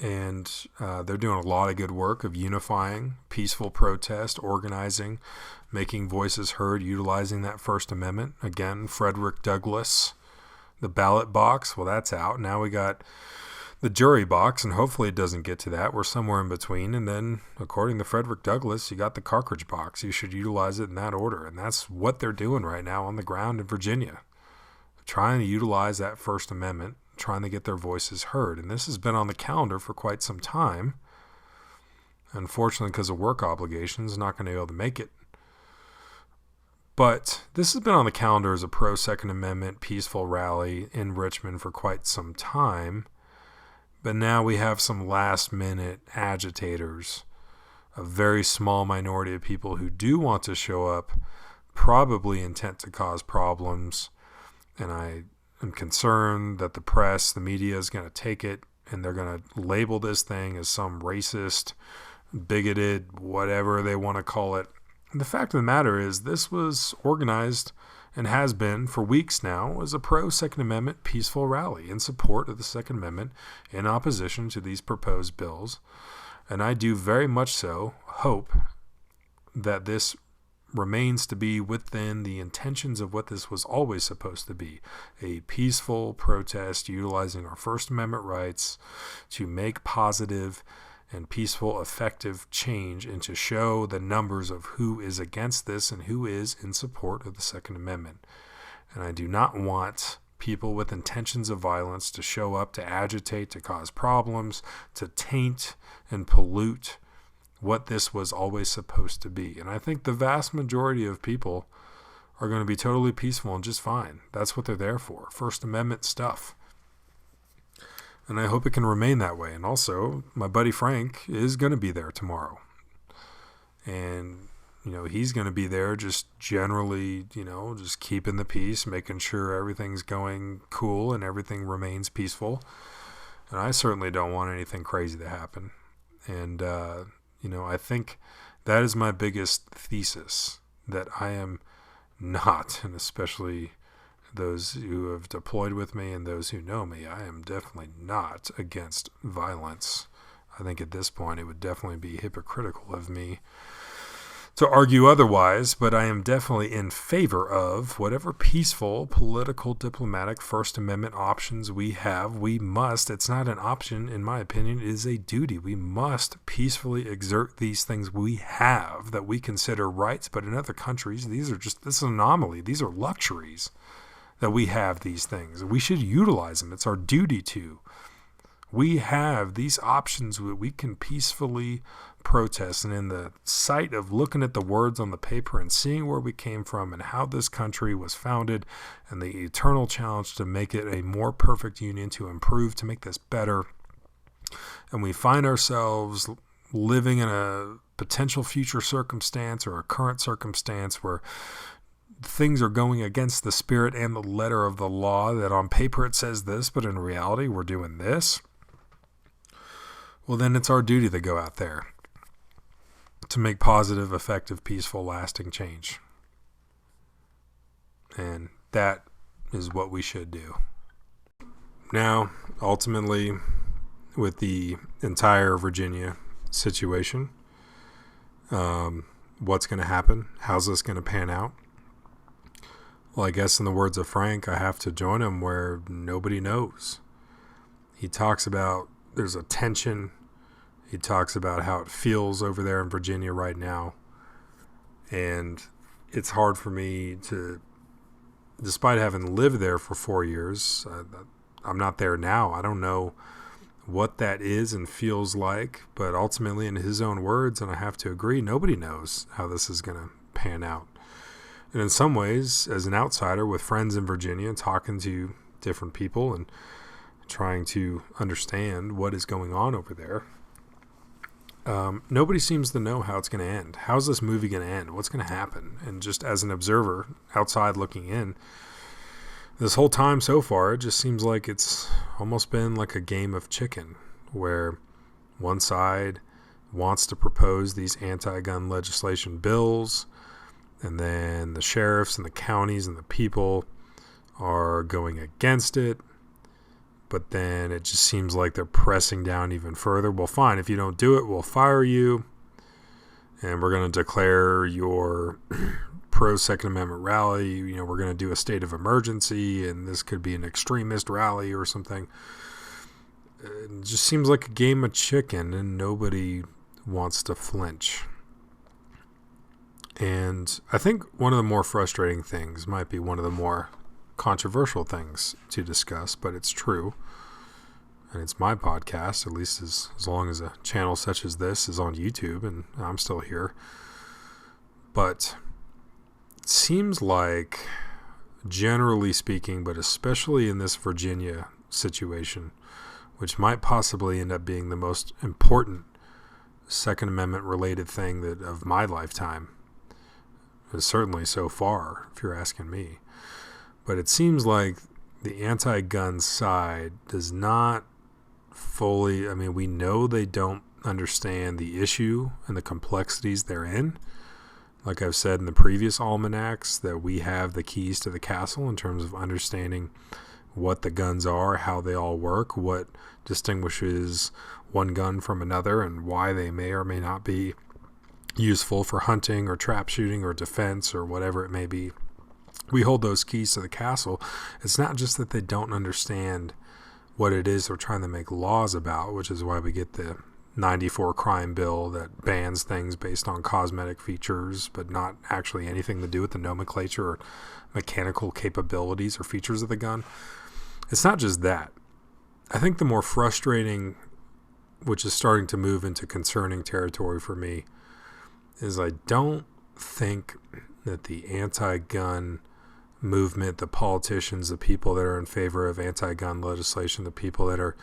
A: And they're doing a lot of good work of unifying, peaceful protest, organizing, making voices heard, utilizing that First Amendment. Again, Frederick Douglass, the ballot box, well, that's out. Now we got the jury box, and hopefully it doesn't get to that. We're somewhere in between. And then, according to Frederick Douglass, you got the cartridge box. You should utilize it in that order. And that's what they're doing right now on the ground in Virginia, trying to utilize that First Amendment, trying to get their voices heard. And this has been on the calendar for quite some time. Unfortunately, because of work obligations, not going to be able to make it. But this has been on the calendar as a pro-Second Amendment peaceful rally in Richmond for quite some time. But now we have some last-minute agitators, a very small minority of people who do want to show up, probably intent to cause problems. And I am concerned that the press, the media is going to take it and they're going to label this thing as some racist, bigoted, whatever they want to call it. And the fact of the matter is this was organized and has been for weeks now as a pro-Second Amendment peaceful rally in support of the Second Amendment in opposition to these proposed bills. And I do very much so hope that this remains to be within the intentions of what this was always supposed to be, a peaceful protest utilizing our First Amendment rights to make positive and peaceful, effective change and to show the numbers of who is against this and who is in support of the Second Amendment. And I do not want people with intentions of violence to show up to agitate, to cause problems, to taint and pollute what this was always supposed to be. And I think the vast majority of people are going to be totally peaceful and just fine. That's what they're there for. First Amendment stuff. And I hope it can remain that way. And also, my buddy Frank is going to be there tomorrow. And, he's going to be there just generally, just keeping the peace, making sure everything's going cool and everything remains peaceful. And I certainly don't want anything crazy to happen. And, I think that is my biggest thesis, that I am not, and especially those who have deployed with me and those who know me, I am definitely not against violence. I think at this point it would definitely be hypocritical of me to argue otherwise, but I am definitely in favor of whatever peaceful, political, diplomatic, First Amendment options we have. We must, it's not an option, in my opinion, it is a duty. We must peacefully exert these things we have that we consider rights, but in other countries, this is an anomaly. These are luxuries that we have these things. We should utilize them. It's our duty to. We have these options that we can peacefully protest, and in the sight of looking at the words on the paper and seeing where we came from and how this country was founded and the eternal challenge to make it a more perfect union, to improve, to make this better, and we find ourselves living in a potential future circumstance or a current circumstance where things are going against the spirit and the letter of the law, that on paper it says this, but in reality we're doing this, well, then it's our duty to go out there to make positive, effective, peaceful, lasting change. And that is what we should do. Now, ultimately, with the entire Virginia situation, what's going to happen? How's this going to pan out? Well, I guess in the words of Frank, I have to join him where nobody knows. He talks about there's a tension. He talks about how it feels over there in Virginia right now. And it's hard for me to, despite having lived there for 4 years, I'm not there now. I don't know what that is and feels like. But ultimately, in his own words, and I have to agree, nobody knows how this is going to pan out. And in some ways, as an outsider with friends in Virginia and talking to different people and trying to understand what is going on over there, nobody seems to know how it's going to end. How's this movie going to end? What's going to happen? And just as an observer outside looking in, this whole time so far, it just seems like it's almost been like a game of chicken, where one side wants to propose these anti-gun legislation bills, and then the sheriffs and the counties and the people are going against it. But then it just seems like they're pressing down even further. Well, fine, if you don't do it, we'll fire you. And we're going to declare your pro-Second Amendment rally. We're going to do a state of emergency, and this could be an extremist rally or something. It just seems like a game of chicken, and nobody wants to flinch. And I think one of the more frustrating things might be one of the more controversial things to discuss, but it's true. And it's my podcast, at least as long as a channel such as this is on YouTube, and I'm still here. But it seems like, generally speaking, but especially in this Virginia situation, which might possibly end up being the most important Second Amendment related thing of my lifetime, certainly so far, if you're asking me. But it seems like the anti-gun side does not fully, we know they don't understand the issue and the complexities therein. Like I've said in the previous almanacs, that we have the keys to the castle in terms of understanding what the guns are, how they all work, what distinguishes one gun from another, and why they may or may not be useful for hunting or trap shooting or defense or whatever it may be. We hold those keys to the castle. It's not just that they don't understand what it is they're trying to make laws about, which is why we get the 94 crime bill that bans things based on cosmetic features, but not actually anything to do with the nomenclature or mechanical capabilities or features of the gun. It's not just that. I think the more frustrating which is starting to move into concerning territory for me, is I don't think that the anti-gun movement, the politicians, the people that are in favor of anti-gun legislation, the people that are,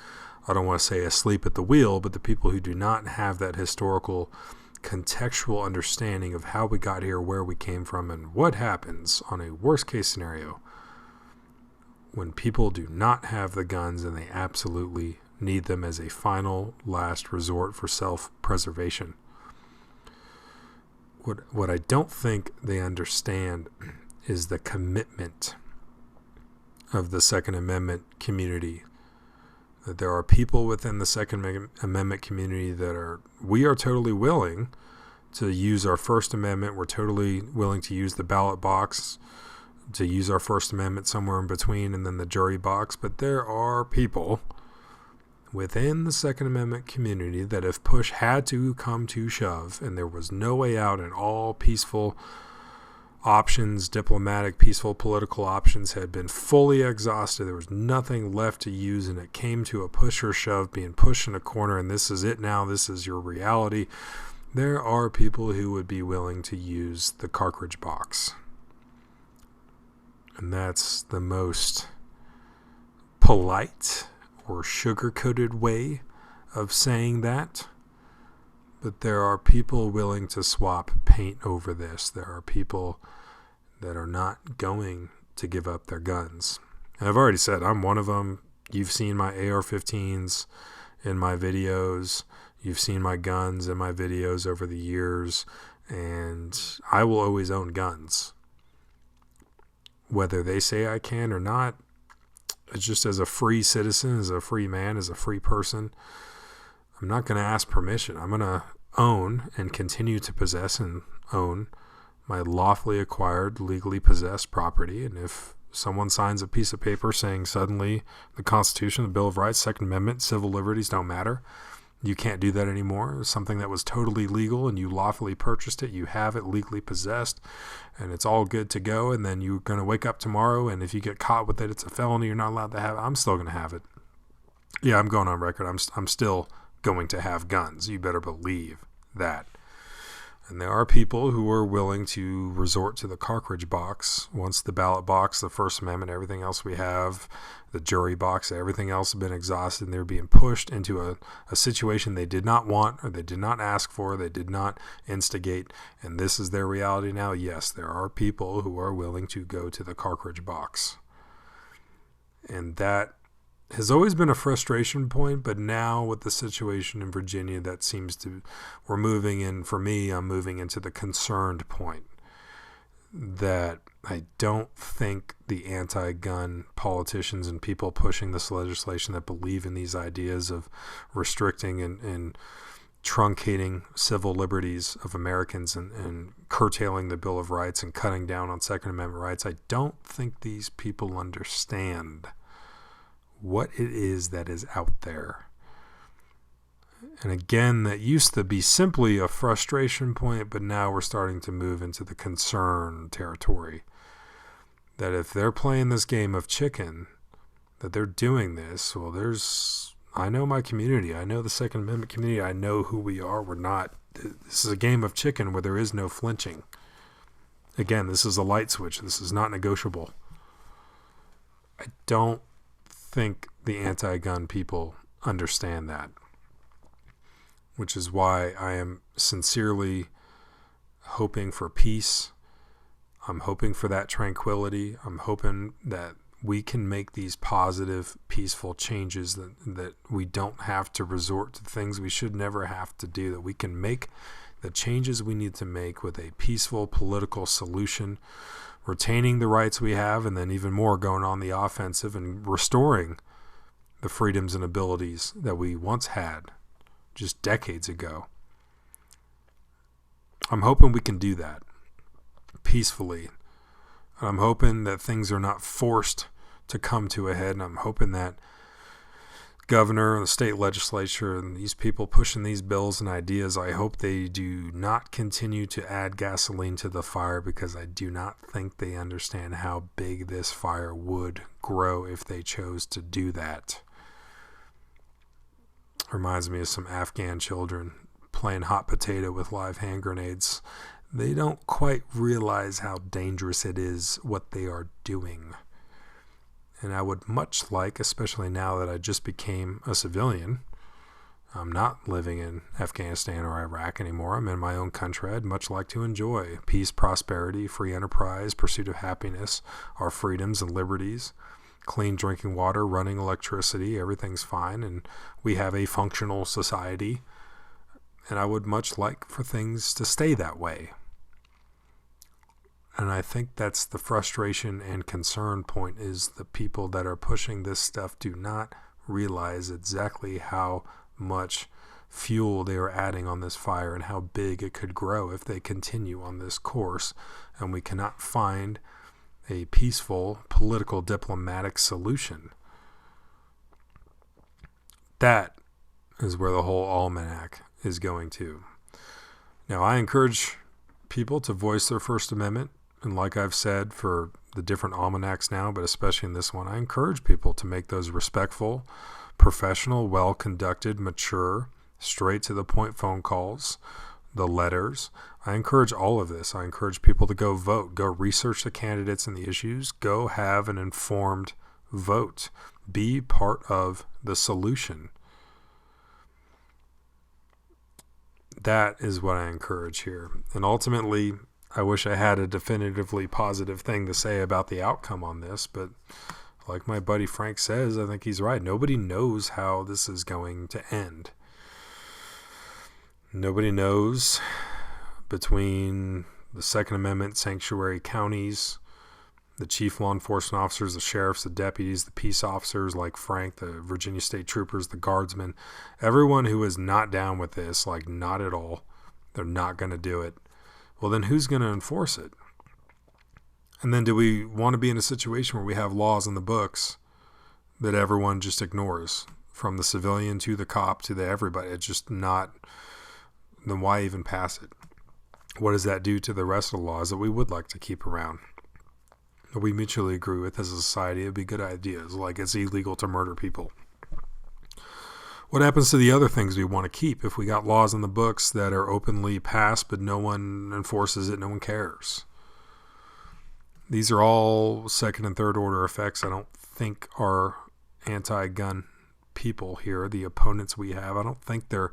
A: I don't want to say asleep at the wheel, but the people who do not have that historical contextual understanding of how we got here, where we came from, and what happens on a worst case scenario when people do not have the guns and they absolutely need them as a final last resort for self-preservation. What I don't think they understand is the commitment of the Second Amendment community. That there are people within the Second Amendment community that we are totally willing to use our First Amendment. We're totally willing to use the ballot box, to use our First Amendment somewhere in between, and then the jury box. But there are people within the Second Amendment community that if push had to come to shove and there was no way out and all peaceful options, diplomatic, peaceful political options had been fully exhausted, there was nothing left to use, and it came to a push or shove, being pushed in a corner, and this is it now, this is your reality, there are people who would be willing to use the cartridge box. And that's the most polite or sugar-coated way of saying that. But there are people willing to swap paint over this. There are people that are not going to give up their guns. And I've already said I'm one of them. You've seen my AR-15s in my videos. You've seen my guns in my videos over the years. And I will always own guns. Whether they say I can or not, it's just as a free citizen, as a free man, as a free person, I'm not going to ask permission. I'm going to own and continue to possess and own my lawfully acquired, legally possessed property. And if someone signs a piece of paper saying suddenly the Constitution, the Bill of Rights, Second Amendment, civil liberties don't matter, you can't do that anymore. It's something that was totally legal and you lawfully purchased it, you have it legally possessed, and it's all good to go, and then you're going to wake up tomorrow, and if you get caught with it, it's a felony, you're not allowed to have it. I'm still going to have it. Yeah, I'm going on record. I'm still going to have guns. You better believe that. And there are people who are willing to resort to the cartridge box once the ballot box, the First Amendment, everything else we have, the jury box, everything else has been exhausted, and they're being pushed into a situation they did not want, or they did not ask for, they did not instigate, and this is their reality now. Yes, there are people who are willing to go to the cartridge box. And that has always been a frustration point, but now with the situation in Virginia, that seems to, we're moving in, for me, I'm moving into the concerned point that I don't think the anti-gun politicians and people pushing this legislation that believe in these ideas of restricting and truncating civil liberties of Americans and curtailing the Bill of Rights and cutting down on Second Amendment rights, I don't think these people understand what it is that is out there. And again, that used to be simply a frustration point, but now we're starting to move into the concern territory. That if they're playing this game of chicken, that they're doing this, well, I know my community, I know the Second Amendment community, I know who we are, we're not, this is a game of chicken where there is no flinching. Again, this is a light switch, this is not negotiable. I don't think the anti-gun people understand that, which is why I am sincerely hoping for peace. I'm hoping for that tranquility. I'm hoping that we can make these positive, peaceful changes, that we don't have to resort to things we should never have to do, that we can make the changes we need to make with a peaceful political solution, retaining the rights we have, and then even more going on the offensive and restoring the freedoms and abilities that we once had just decades ago. I'm hoping we can do that peacefully. And I'm hoping that things are not forced to come to a head, and I'm hoping that governor and the state legislature and these people pushing these bills and ideas, I hope they do not continue to add gasoline to the fire, because I do not think they understand how big this fire would grow if they chose to do that. Reminds me of some Afghan children playing hot potato with live hand grenades. They don't quite realize how dangerous it is what they are doing. And I would much like, especially now that I just became a civilian, I'm not living in Afghanistan or Iraq anymore. I'm in my own country. I'd much like to enjoy peace, prosperity, free enterprise, pursuit of happiness, our freedoms and liberties, clean drinking water, running electricity, everything's fine, and we have a functional society. And I would much like for things to stay that way. And I think that's the frustration and concern point, is the people that are pushing this stuff do not realize exactly how much fuel they are adding on this fire and how big it could grow if they continue on this course. And we cannot find a peaceful, political, diplomatic solution. That is where the whole Almanack is going to. Now, I encourage people to voice their First Amendment. And like I've said for the different almanacs now, but especially in this one, I encourage people to make those respectful, professional, well-conducted, mature, straight-to-the-point phone calls, the letters. I encourage all of this. I encourage people to go vote, go research the candidates and the issues, go have an informed vote, be part of the solution. That is what I encourage here. And ultimately, I wish I had a definitively positive thing to say about the outcome on this, but like my buddy Frank says, I think he's right. Nobody knows how this is going to end. Nobody knows, between the Second Amendment sanctuary counties, the chief law enforcement officers, the sheriffs, the deputies, the peace officers like Frank, the Virginia State Troopers, the guardsmen, everyone who is not down with this, like not at all, they're not going to do it. Well, then who's going to enforce it? And then do we want to be in a situation where we have laws in the books that everyone just ignores, from the civilian to the cop to the everybody? It's just not, then why even pass it? What does that do to the rest of the laws that we would like to keep around, that we mutually agree with as a society? It'd be good ideas, like it's illegal to murder people. What happens to the other things we want to keep if we got laws in the books that are openly passed but no one enforces it, no one cares? These are all second and third order effects. I don't think are anti-gun people here, the opponents we have. I don't think they're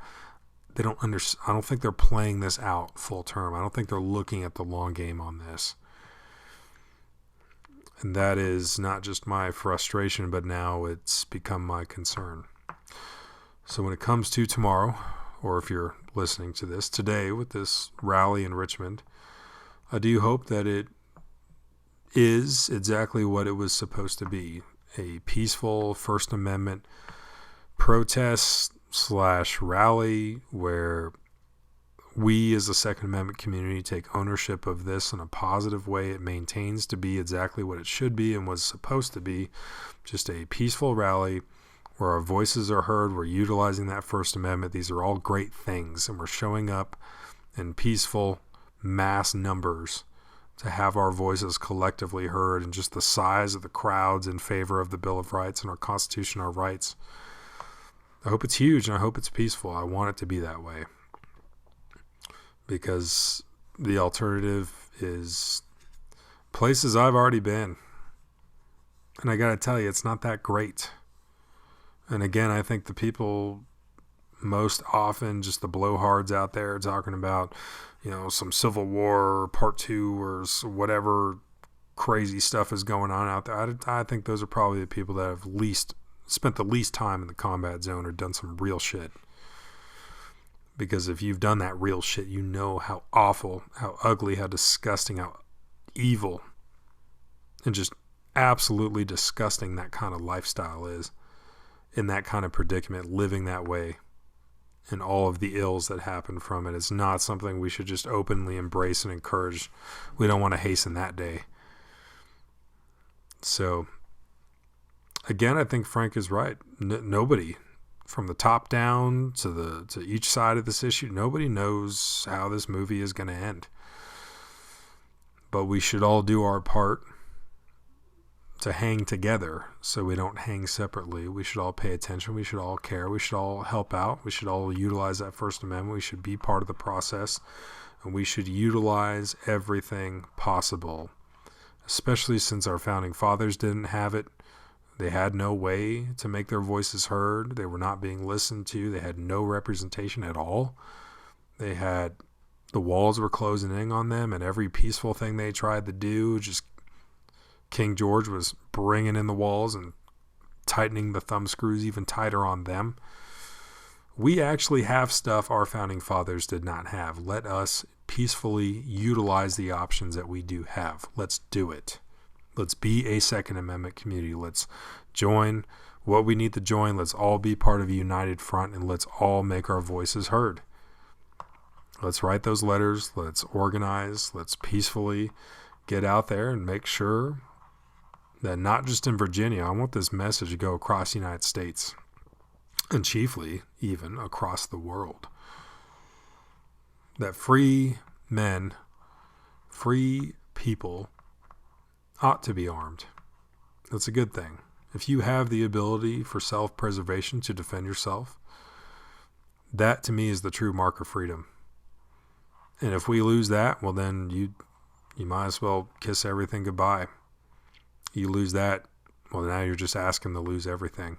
A: playing this out full term. I don't think they're looking at the long game on this. And that is not just my frustration, but now it's become my concern. So when it comes to tomorrow, or if you're listening to this today with this rally in Richmond, I do hope that it is exactly what it was supposed to be, a peaceful First Amendment protest / rally where we as the Second Amendment community take ownership of this in a positive way. It maintains to be exactly what it should be and was supposed to be, just a peaceful rally where our voices are heard. We're utilizing that First Amendment. These are all great things, and we're showing up in peaceful mass numbers to have our voices collectively heard, and just the size of the crowds in favor of the Bill of Rights and our Constitution, our rights. I hope it's huge, and I hope it's peaceful. I want it to be that way, because the alternative is places I've already been, and I gotta tell you, it's not that great. And again, I think the people most often, just the blowhards out there talking about, some Civil War Part 2 or whatever crazy stuff is going on out there. I think those are probably the people that have spent the least time in the combat zone or done some real shit. Because if you've done that real shit, you know how awful, how ugly, how disgusting, how evil, and just absolutely disgusting that kind of lifestyle is. In that kind of predicament, living that way, and all of the ills that happen from it. It's not something we should just openly embrace and encourage. We don't want to hasten that day. So, again, I think Frank is right. Nobody, from the top down to each side of this issue, nobody knows how this movie is going to end. But we should all do our part to hang together so we don't hang separately. We should all pay attention. We should all care. We should all help out. We should all utilize that First Amendment. We should be part of the process. And we should utilize everything possible, especially since our founding fathers didn't have it. They had no way to make their voices heard. They were not being listened to. They had no representation at all. The walls were closing in on them, and every peaceful thing they tried to do, just King George was bringing in the walls and tightening the thumb screws even tighter on them. We actually have stuff our founding fathers did not have. Let us peacefully utilize the options that we do have. Let's do it. Let's be a Second Amendment community. Let's join what we need to join. Let's all be part of a united front, and let's all make our voices heard. Let's write those letters. Let's organize. Let's peacefully get out there and make sure that not just in Virginia, I want this message to go across the United States, and chiefly even across the world, that free men, free people ought to be armed. That's a good thing. If you have the ability for self-preservation to defend yourself, that to me is the true mark of freedom. And if we lose that, well then you might as well kiss everything goodbye. You lose that, well now you're just asking to lose everything.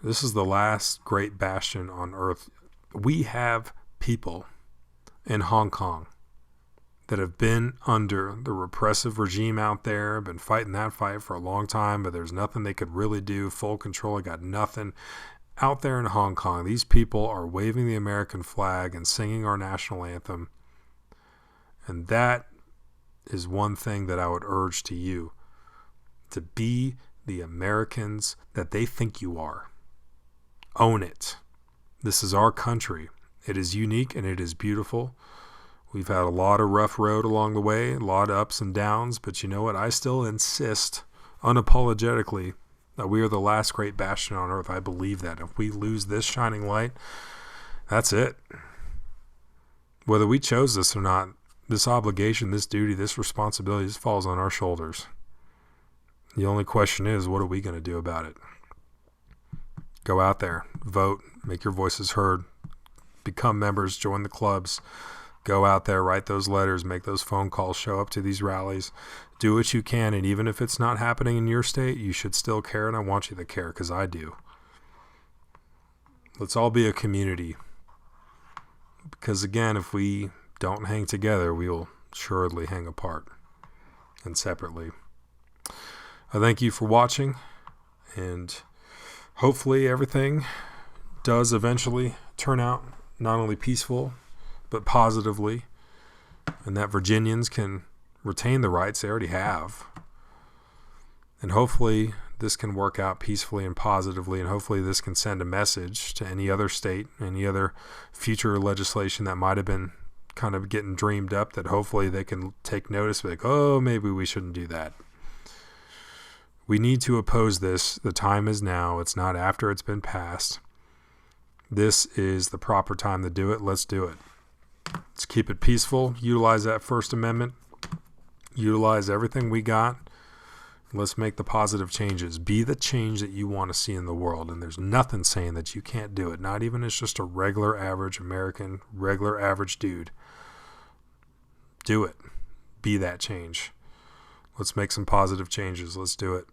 A: This is the last great bastion on earth. We have people in Hong Kong that have been under the repressive regime out there, been fighting that fight for a long time, but there's nothing they could really do. Full control, got nothing. Out there in Hong Kong, these people are waving the American flag and singing our national anthem. And that is one thing that I would urge to you, to be the Americans that they think you are. Own it. This is our country. It is unique and it is beautiful. We've had a lot of rough road along the way, a lot of ups and downs, but you know what? I still insist unapologetically that we are the last great bastion on earth. I believe that. If we lose this shining light, that's it. Whether we chose this or not, this obligation, this duty, this responsibility, this falls on our shoulders. The only question is, what are we going to do about it? Go out there, vote, make your voices heard, become members, join the clubs. Go out there, write those letters, make those phone calls, show up to these rallies, do what you can. And even if it's not happening in your state, you should still care. And I want you to care because I do. Let's all be a community. Because again, if we don't hang together, we will assuredly hang apart and separately. I thank you for watching, and hopefully everything does eventually turn out not only peaceful, but positively, and that Virginians can retain the rights they already have. And hopefully this can work out peacefully and positively, and hopefully this can send a message to any other state, any other future legislation that might have been kind of getting dreamed up, that hopefully they can take notice, like, oh, maybe we shouldn't do that. We need to oppose this. The time is now. It's not after it's been passed. This is the proper time to do it. Let's do it. Let's keep it peaceful. Utilize that First Amendment. Utilize everything we got. Let's make the positive changes. Be the change that you want to see in the world. And there's nothing saying that you can't do it. Not even as just a regular average American, regular average dude. Do it. Be that change. Let's make some positive changes. Let's do it.